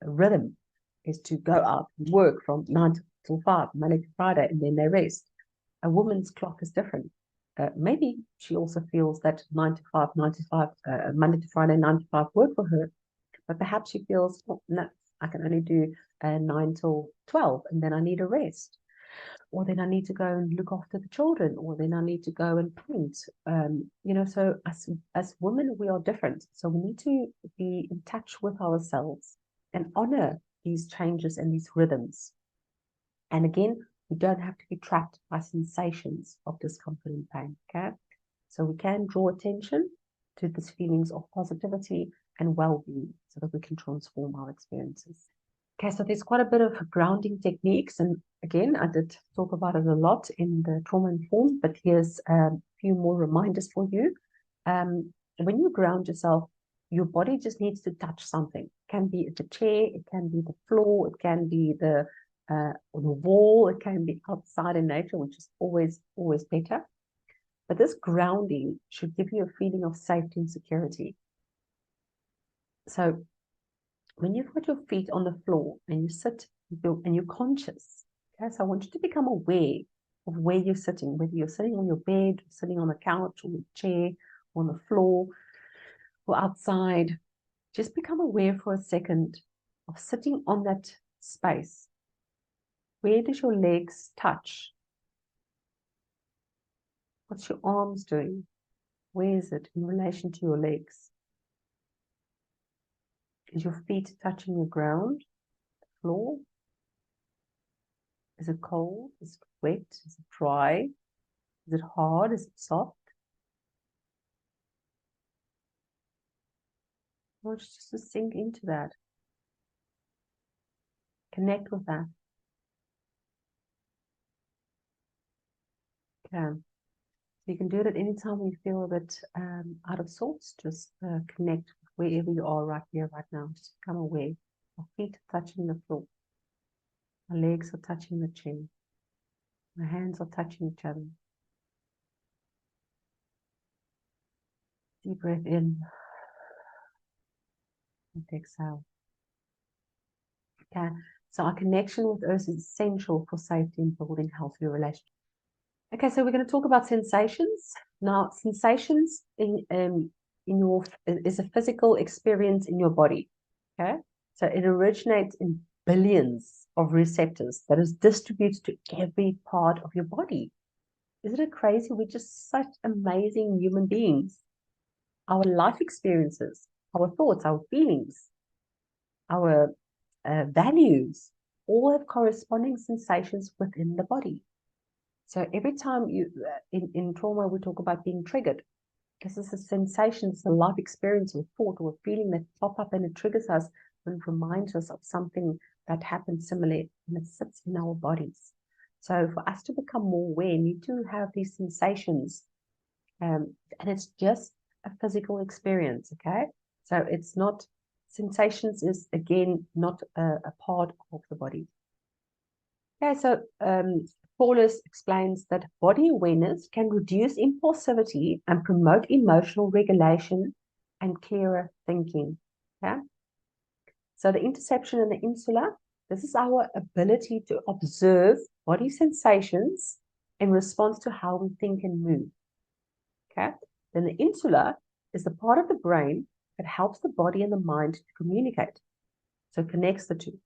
rhythm is to go out and work from 9 till 5, Monday to Friday, and then they rest. A woman's clock is different. Maybe she also feels that 9 to 5, 9 to 5, Monday to Friday, 9 to 5 work for her. But perhaps she feels, oh, no, I can only do 9 till 12, and then I need a rest. Or then I need to go and look after the children, or then I need to go and paint. So as women, we are different. So we need to be in touch with ourselves and honor these changes and these rhythms. And again, we don't have to be trapped by sensations of discomfort and pain, okay? So we can draw attention to these feelings of positivity and well-being so that we can transform our experiences. Okay, so there's quite a bit of grounding techniques. And again, I did talk about it a lot in the Trauma Informed, but here's a few more reminders for you. When you ground yourself, your body just needs to touch something. It can be the chair, it can be the floor, it can be the wall, it can be outside in nature, which is always better. But this grounding should give you a feeling of safety and security. So when you've got your feet on the floor and you sit and you're conscious, okay, so I want you to become aware of where you're sitting, whether you're sitting on your bed, sitting on the couch or the chair, on the floor, or outside. Just become aware for a second of sitting on that space. Where does your legs touch? What's your arms doing? Where is it in relation to your legs? Is your feet touching the ground, the floor? Is it cold? Is it wet? Is it dry? Is it hard? Is it soft? I want you just to sink into that. Connect with that. Okay. So you can do it at any time when you feel a bit out of sorts. Just connect with wherever you are right here, right now. Just become aware. My feet are touching the floor. My legs are touching the chair. My hands are touching each other. Deep breath in and exhale. Okay. So our connection with Earth is essential for safety and building healthy relationships. Okay, so we're going to talk about sensations. Now, sensations in your is a physical experience in your body. Okay, so it originates in billions of receptors that is distributed to every part of your body. Isn't it crazy? We're just such amazing human beings. Our life experiences, our thoughts, our feelings, our values, all have corresponding sensations within the body. So every time you, in trauma, we talk about being triggered. This is a sensation, it's a life experience or thought or a feeling that pop up and it triggers us and reminds us of something that happened similarly and it sits in our bodies. So for us to become more aware, we need to have these sensations. And it's just a physical experience, okay? So it's not, sensations is, again, not a part of the body. Okay, so Paulus explains that body awareness can reduce impulsivity and promote emotional regulation and clearer thinking. Okay? So the interception and the insula, this is our ability to observe body sensations in response to how we think and move. Okay? Then the insula is the part of the brain that helps the body and the mind to communicate. So it connects the two.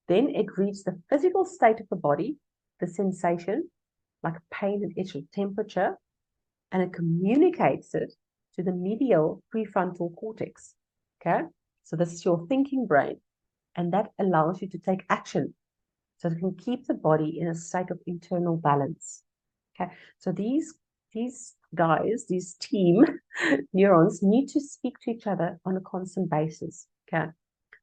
Then it reads the physical state of the body, the sensation, like pain and itch or temperature, and it communicates it to the medial prefrontal cortex. Okay, so this is your thinking brain, and that allows you to take action, so it can keep the body in a state of internal balance. Okay, so these guys, these team neurons, need to speak to each other on a constant basis. Okay,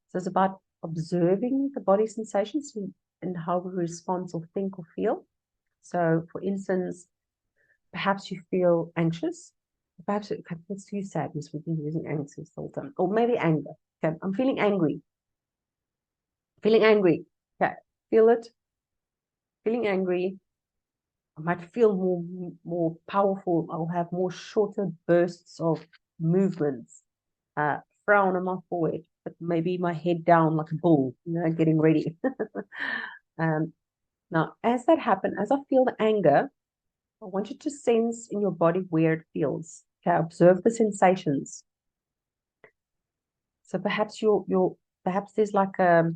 so it's about observing the body sensations and how we respond or think or feel. So, for instance, perhaps you feel anxious. Perhaps let's use sadness. We've been using anxious all the time, or maybe anger. Okay, I'm feeling angry. Feeling angry. Okay, feel it. Feeling angry. I might feel more powerful. I'll have more shorter bursts of movements. Frown on my forehead, but maybe my head down like a bull, getting ready. Now, as that happens, as I feel the anger, I want you to sense in your body where it feels. Okay, observe the sensations. So perhaps perhaps there's like a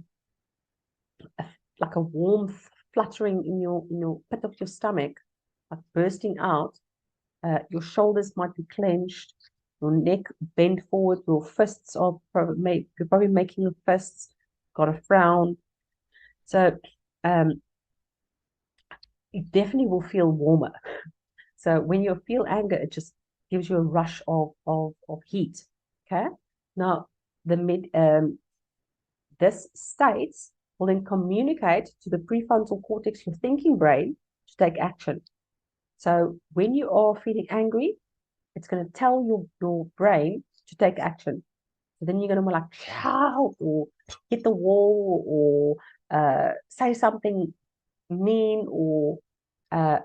warm fluttering in your pit of your stomach, like bursting out. Your shoulders might be clenched, your neck bent forward, your fists are you're probably making your fists, got a frown. So it definitely will feel warmer. So when you feel anger, it just gives you a rush of heat. Okay. Now this state will then communicate to the prefrontal cortex, your thinking brain, to take action. So when you are feeling angry, it's going to tell your brain to take action. So then you're going to like shout or hit the wall or say something mean or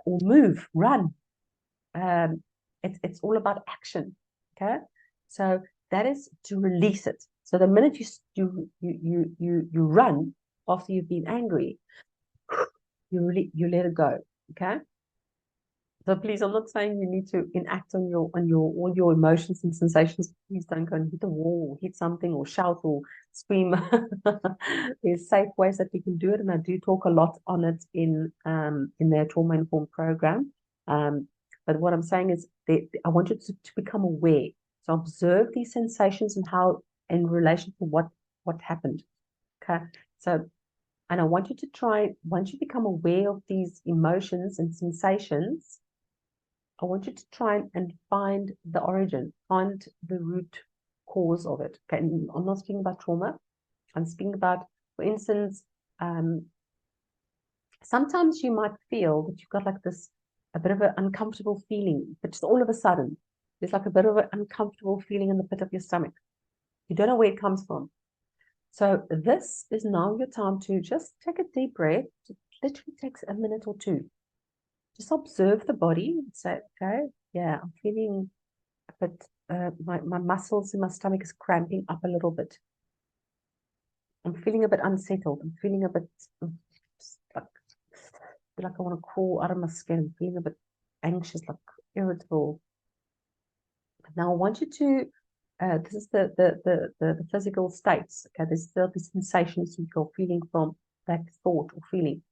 move, run. It's all about action. Okay, so that is to release it. So the minute you run after you've been angry, you let it go. Okay. So please, I'm not saying you need to enact on all your emotions and sensations. Please don't go and hit the wall or hit something or shout or scream. There's safe ways that we can do it, and I do talk a lot on it in their trauma informed program. But what I'm saying is I want you to become aware. So observe these sensations and how in relation to what happened. Okay. So And I want you to try, once you become aware of these emotions and sensations, I want you to try and find the origin, find the root cause of it. Okay, and I'm not speaking about trauma. I'm speaking about, for instance, sometimes you might feel that you've got like this, a bit of an uncomfortable feeling, but just all of a sudden, there's like a bit of an uncomfortable feeling in the pit of your stomach. You don't know where it comes from. So this is now your time to just take a deep breath. It literally takes a minute or two. Just observe the body and say, okay, yeah, I'm feeling a bit, my muscles in my stomach is cramping up a little bit. I'm feeling a bit unsettled. I'm feeling a bit like I want to crawl out of my skin. I'm feeling a bit anxious, like irritable. Now I want you to, this is the physical states. Okay, this is the sensations you're feeling from that thought or feeling.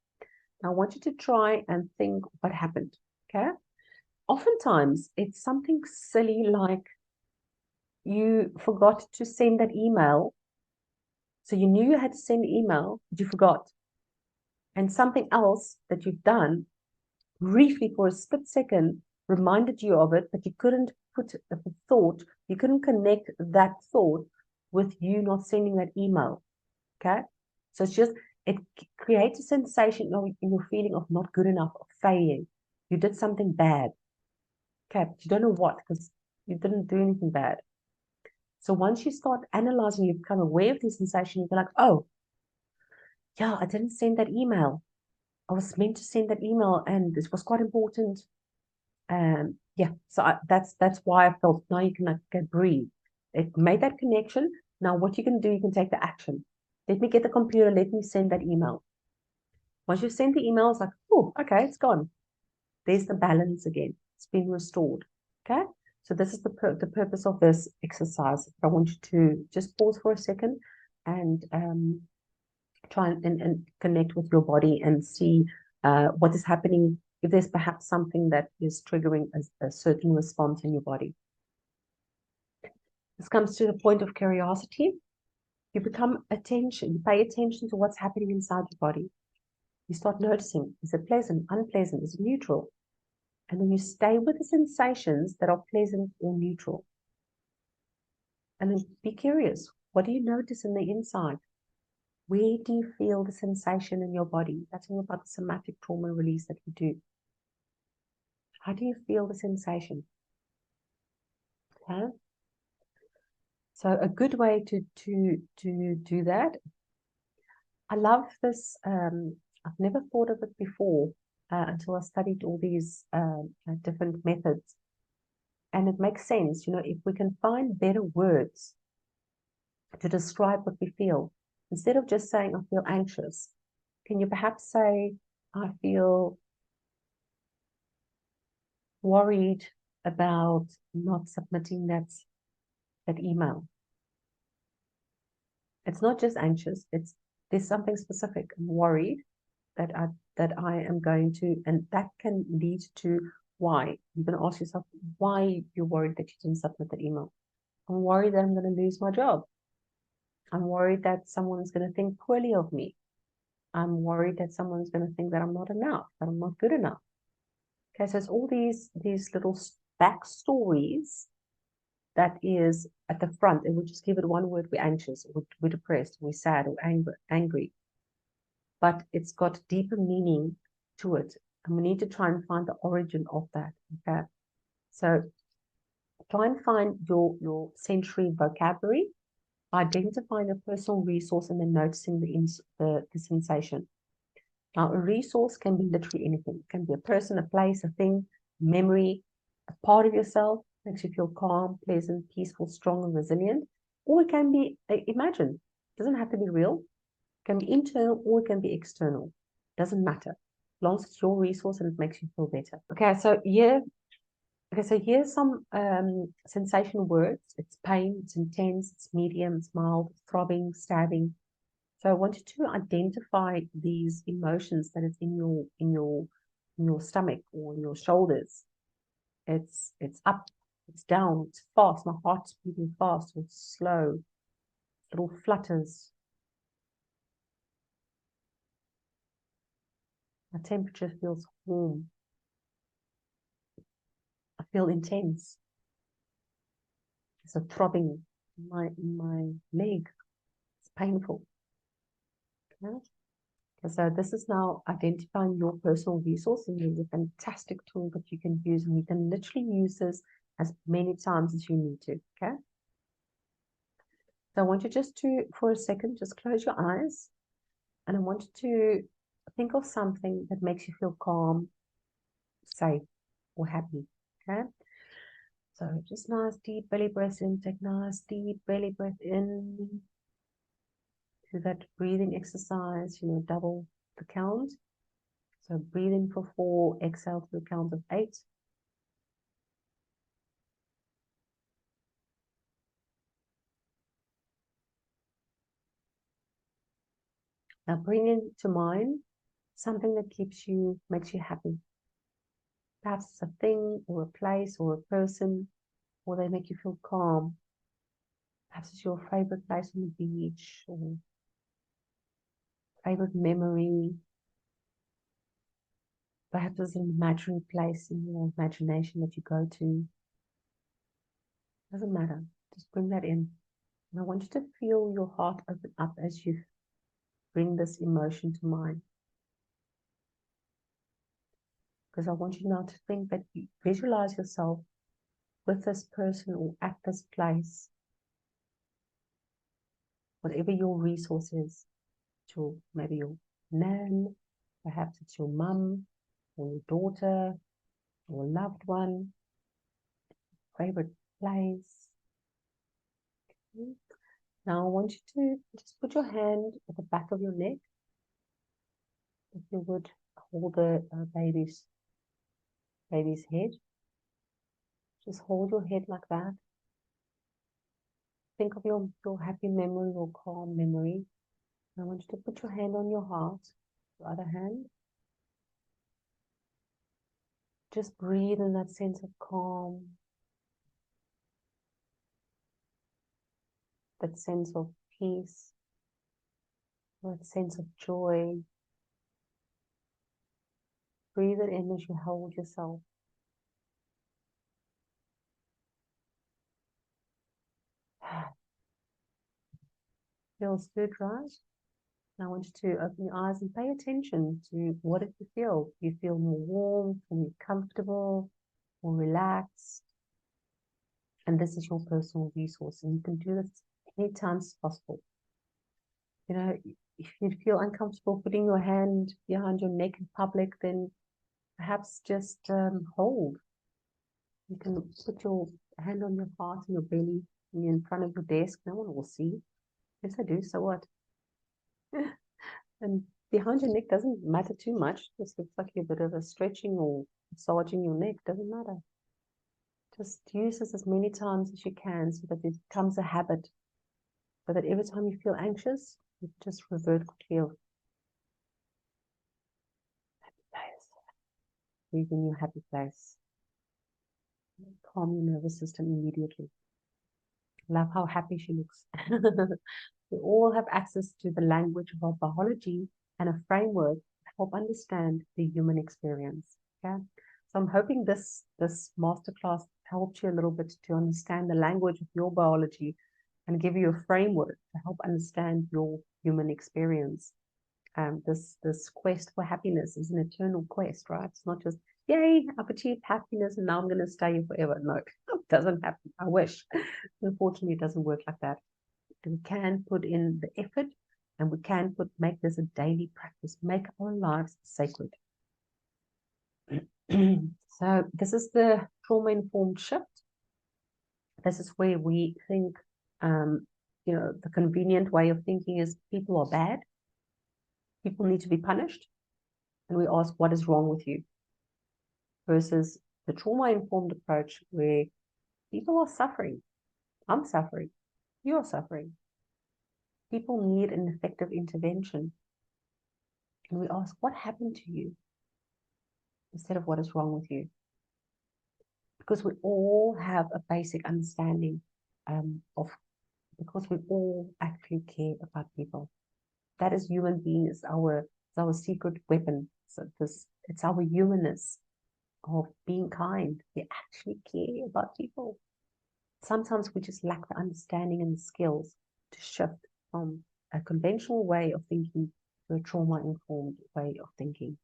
Now I want you to try and think what happened. Okay, oftentimes it's something silly like you forgot to send that email. So you knew you had to send the email, but you forgot. And something else that you've done briefly for a split second reminded you of it, but you couldn't put a thought, you couldn't connect that thought with you not sending that email. Okay. So it's just, it creates a sensation in your feeling of not good enough, of failing. You did something bad. Okay. But you don't know what, because you didn't do anything bad. So once you start analyzing, you become aware of the sensation, you're like, oh, yeah, I didn't send that email. I was meant to send that email and this was quite important. Yeah, so that's why I felt now you can breathe. It made that connection. Now what you can do, you can take the action. Let me get the computer, let me send that email. Once you send the email, it's like, oh, okay, it's gone. There's the balance again. It's been restored. Okay, so this is the purpose of this exercise. I want you to just pause for a second and try and connect with your body and see what is happening, if there's perhaps something that is triggering a certain response in your body. This comes to the point of curiosity. You become attention, you pay attention to what's happening inside your body. You start noticing, is it pleasant, unpleasant, is it neutral? And then you stay with the sensations that are pleasant or neutral. And then be curious, what do you notice in the inside? Where do you feel the sensation in your body? That's all about the somatic trauma release that we do. How do you feel the sensation? Okay. So a good way to do that. I love this. I've never thought of it before until I studied all these different methods. And it makes sense, you know, if we can find better words to describe what we feel, instead of just saying, I feel anxious, can you perhaps say, I feel worried about not submitting that email? It's not just anxious, there's something specific. I'm worried that I am going to, and that can lead to why. You're going to ask yourself why you're worried that you didn't submit the email. I'm worried that I'm going to lose my job. I'm worried that someone's going to think poorly of me. I'm worried that someone's going to think that I'm not enough, that I'm not good enough. Okay, so it's all these little backstories that is at the front, and we just give it one word: we're anxious, we're depressed, we're sad, or angry. But it's got deeper meaning to it, and we need to try and find the origin of that. Okay, so try and find your sensory vocabulary, identifying a personal resource, and then noticing the sensation. Now, a resource can be literally anything. It can be a person, a place, a thing, memory, a part of yourself, makes you feel calm, pleasant, peaceful, strong, and resilient. Or it can be imagined. It doesn't have to be real. It can be internal or it can be external. It doesn't matter. As long as it's your resource and it makes you feel better. Okay, so here's some sensation words. It's pain, it's intense, it's medium, it's mild, it's throbbing, stabbing. So I want you to identify these emotions that is in your stomach or in your shoulders. It's up, it's down, it's fast. My heart's beating fast, or it's slow. Little flutters. My temperature feels warm. I feel intense. There's a throbbing in my leg. It's painful. Okay? So this is now identifying your personal resource, and there's a fantastic tool that you can use, and you can literally use this as many times as you need to, okay? So I want you just to, for a second, just close your eyes, and I want you to think of something that makes you feel calm, safe, or happy, okay? So just nice deep belly breaths in, take nice deep belly breath in. Do that breathing exercise, double the count. So breathe in for 4, exhale to the count of 8. Now bring into mind something that makes you happy. Perhaps it's a thing or a place or a person, or they make you feel calm. Perhaps it's your favorite place on the beach or favorite memory. Perhaps it's an imaginary place in your imagination that you go to. Doesn't matter. Just bring that in. And I want you to feel your heart open up as you bring this emotion to mind. Because I want you now to think that you visualize yourself with this person or at this place, whatever your resource is. Maybe your nan, perhaps it's your mum or your daughter or loved one, favorite place. Okay. Now I want you to just put your hand at the back of your neck. If you would hold the baby's head. Just hold your head like that. Think of your happy memory or calm memory. I want you to put your hand on your heart, the other hand. Just breathe in that sense of calm, that sense of peace, that sense of joy. Breathe it in as you hold yourself. Feels good, right? Now I want you to open your eyes and pay attention to what do you feel. Do you feel more warm, more comfortable, more relaxed? And this is your personal resource, and you can do this any time as possible. If you feel uncomfortable putting your hand behind your neck in public, then perhaps just hold. You can put your hand on your heart and your belly and you're in front of your desk. No one will see. Yes, I do. So what? And behind your neck doesn't matter too much. Just looks like you're a bit of a stretching or massaging your neck. Doesn't matter. Just use this as many times as you can so that it becomes a habit. So that every time you feel anxious, you just revert quickly of happy place. Breathe in your happy place. Calm your nervous system immediately. Love how happy she looks. We all have access to the language of our biology and a framework to help understand the human experience. Okay, so I'm hoping this masterclass helped you a little bit to understand the language of your biology and give you a framework to help understand your human experience. This quest for happiness is an eternal quest, right? It's not just, yay, I've achieved happiness and now I'm going to stay here forever. No, it doesn't happen. I wish. Unfortunately, it doesn't work like that. We can put in the effort and we can make this a daily practice, make our lives sacred. So this is the trauma-informed shift. This is where we think, the convenient way of thinking is people are bad. People need to be punished. And we ask, what is wrong with you? Versus the trauma-informed approach where people are suffering. I'm suffering. You're suffering. People need an effective intervention. And we ask, what happened to you? Instead of what is wrong with you. Because we all have a basic understanding because we all actually care about people. That is human being, is our secret weapon, It's our humanness of being kind. We actually care about people. Sometimes we just lack the understanding and the skills to shift from a conventional way of thinking to a trauma-informed way of thinking.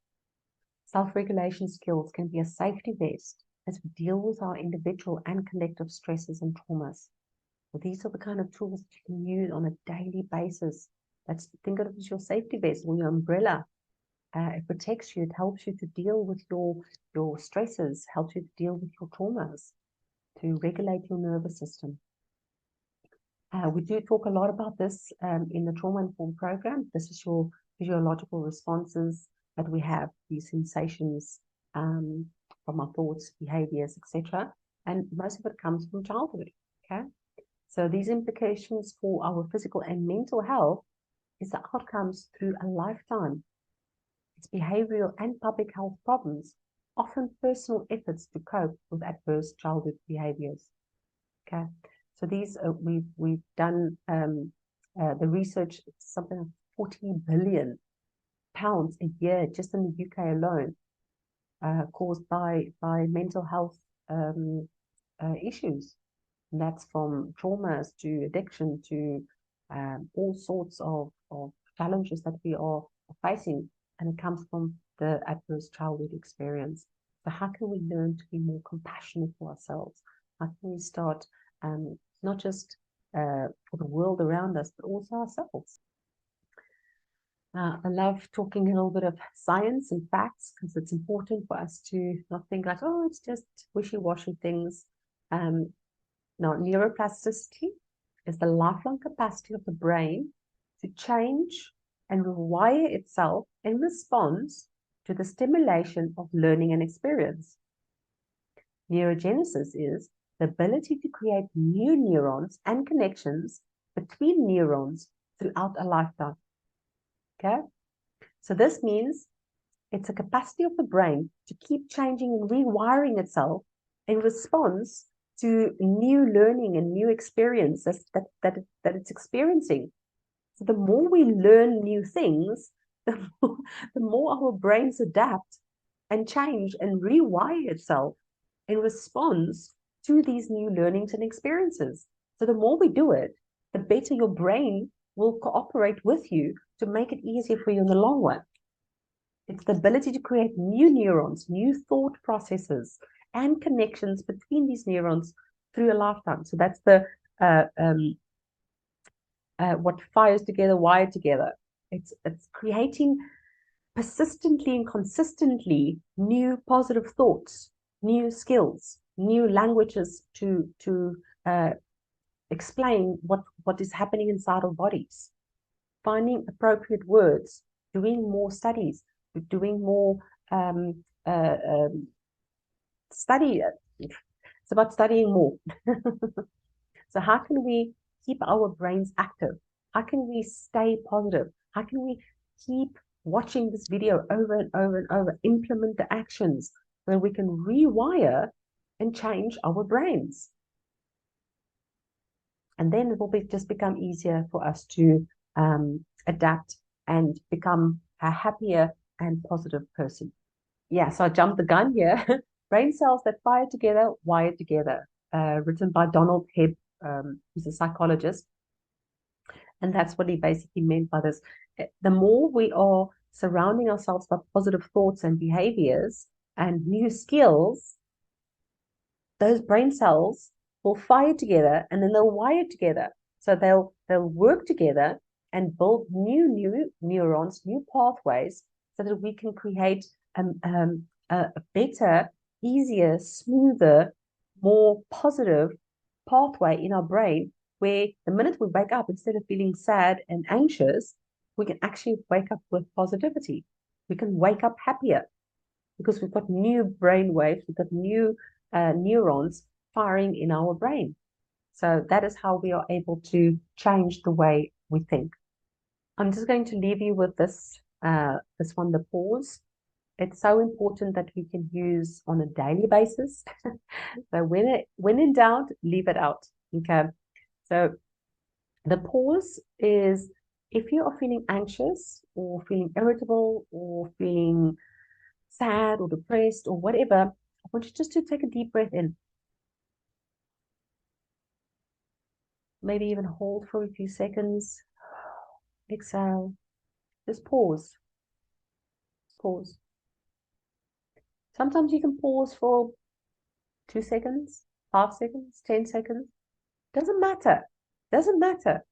Self-regulation skills can be a safety vest as we deal with our individual and collective stresses and traumas. So these are the kind of tools that you can use on a daily basis. Think of it as your safety vest or your umbrella. It protects you. It helps you to deal with your stresses, helps you to deal with your traumas, to regulate your nervous system. We do talk a lot about this in the trauma-informed program. This is your physiological responses that we have, these sensations from our thoughts, behaviors, etc. And most of it comes from childhood. Okay, so these implications for our physical and mental health is the outcomes through a lifetime. It's behavioral and public health problems, often personal efforts to cope with adverse childhood behaviors. Okay, so these we've done the research. It's something like 40 billion pounds a year just in the UK alone, caused by mental health issues. And that's from traumas to addiction to all sorts of challenges that we are facing, and it comes from the adverse childhood experience. So how can we learn to be more compassionate for ourselves? How can we start not just for the world around us, but also ourselves? I love talking a little bit of science and facts because it's important for us to not think like, oh, it's just wishy-washy things. Now, neuroplasticity is the lifelong capacity of the brain to change and rewire itself in response to the stimulation of learning and experience. Neurogenesis is the ability to create new neurons and connections between neurons throughout a lifetime. Okay? So this means it's a capacity of the brain to keep changing and rewiring itself in response to new learning and new experiences that it's experiencing. So the more we learn new things, the more our brains adapt and change and rewire itself in response to these new learnings and experiences. So the more we do it, the better your brain will cooperate with you to make it easier for you in the long run. It's the ability to create new neurons, new thought processes, and connections between these neurons through a lifetime. So that's the what fires together, wire together. It's creating persistently and consistently new positive thoughts, new skills, new languages to explain what is happening inside our bodies, finding appropriate words, doing more studies, doing more study. It's about studying more. So how can we keep our brains active? How can we stay positive? How can we keep watching this video over and over and over, implement the actions so that we can rewire and change our brains? And then it will just become easier for us to adapt and become a happier and positive person. Yeah, so I jumped the gun here. Brain cells that fire together, wire together. Written by Donald Hebb, who's a psychologist. And that's what he basically meant by this. The more we are surrounding ourselves by positive thoughts and behaviors and new skills, those brain cells will fire together and then they'll wire together. So they'll work together and build new neurons, new pathways, so that we can create a better, easier, smoother, more positive pathway in our brain, where the minute we wake up, instead of feeling sad and anxious, we can actually wake up with positivity. We can wake up happier because we've got new brain waves, we've got new neurons firing in our brain. So that is how we are able to change the way we think. I'm just going to leave you with this one, the pause. It's so important that we can use on a daily basis. So when in doubt, leave it out. Okay. So the pause is if you are feeling anxious or feeling irritable or feeling sad or depressed or whatever, I want you just to take a deep breath in. Maybe even hold for a few seconds. Exhale. Just pause. Pause. Sometimes you can pause for 2 seconds, 5 seconds, 10 seconds. Doesn't matter. Doesn't matter.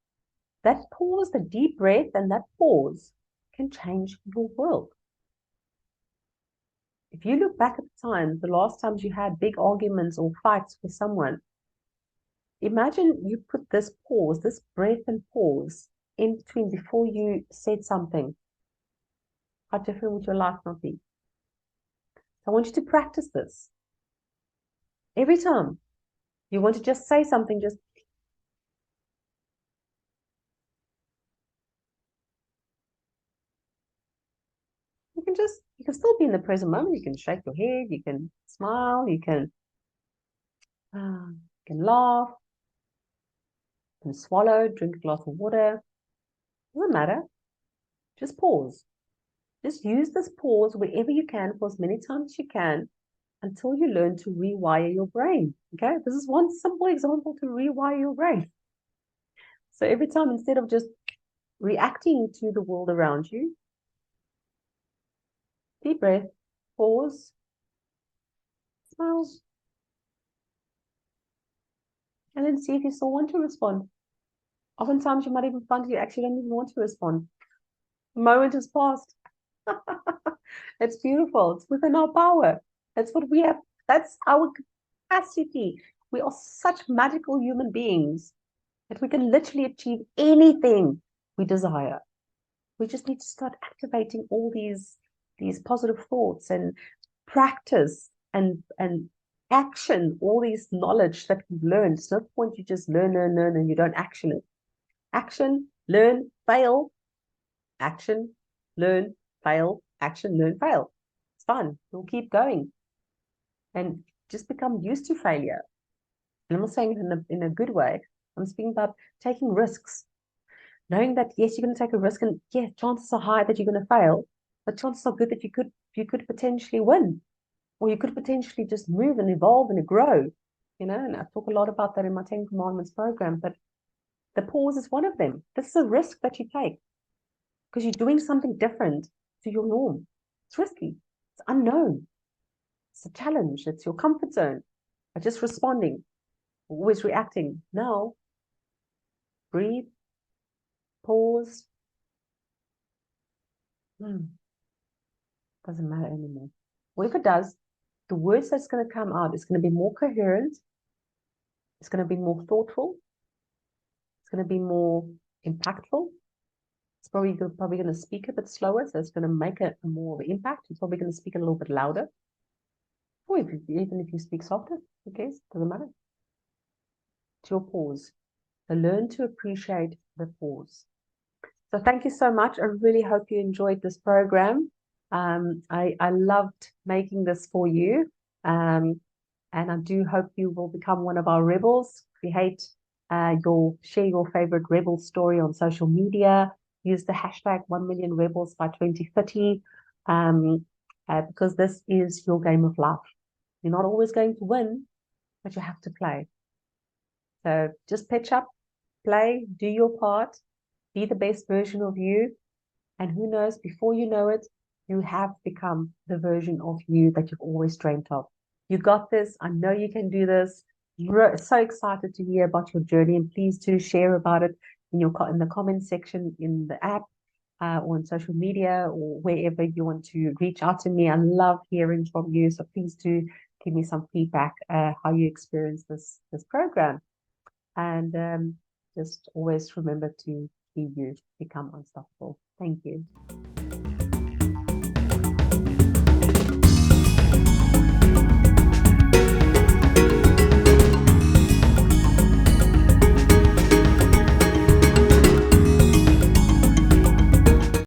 That pause, the deep breath and that pause can change your world. If you look back at the time, the last times you had big arguments or fights with someone, imagine you put this pause, this breath and pause in between before you said something. How different would your life not be? I want you to practice this. Every time you want to just say something, just you can still be in the present moment. You can shake your head, you can smile, you can laugh, you can swallow, drink a glass of water. Doesn't matter. Just pause. Just use this pause wherever you can for as many times as you can until you learn to rewire your brain. Okay, this is one simple example to rewire your brain. So every time, instead of just reacting to the world around you, deep breath, pause, smile, and then see if you still want to respond. Oftentimes you might even find you actually don't even want to respond. The moment has passed. It's beautiful. It's within our power. That's what we have. That's our capacity. We are such magical human beings that we can literally achieve anything we desire. We just need to start activating all these positive thoughts and practice and action all these knowledge that we've learned. It's no point you just learn, and you don't action it. Action, learn, fail. Action, learn, fail. Action, learn, fail. It's fun. We'll keep going and just become used to failure. And I'm not saying it in a good way. I'm speaking about taking risks. Knowing that, yes, you're going to take a risk, and yes, chances are high that you're going to fail, but chances are good that you could potentially win, or you could potentially just move and evolve and grow, and I talk a lot about that in my 10 Commandments program, but the pause is one of them. This is a risk that you take because you're doing something different to your norm. It's risky. It's unknown. It's a challenge. It's your comfort zone. But just responding, always reacting. Now, breathe, pause. Doesn't matter anymore. Or if it does, the words that's going to come out is going to be more coherent. It's going to be more thoughtful. It's going to be more impactful. It's probably going to speak a bit slower, so it's going to make a more of an impact. You're probably going to speak a little bit louder. Or even if you speak softer, who cares? Doesn't matter. It's your pause. So learn to appreciate the pause. So thank you so much. I really hope you enjoyed this program. I loved making this for you. And I do hope you will become one of our rebels. Share your favorite rebel story on social media. Use the hashtag 1,000,000 rebels by 2030. Because this is your game of life. You're not always going to win, but you have to play. So just pitch up, play, do your part, be the best version of you. And who knows, before you know it, you have become the version of you that you've always dreamt of. You got this. I know you can do this. So excited to hear about your journey, and please do share about it in the comment section in the app or on social media or wherever you want to reach out to me. I love hearing from you. So please do give me some feedback how you experience this program. And just always remember to be you, become unstoppable. Thank you.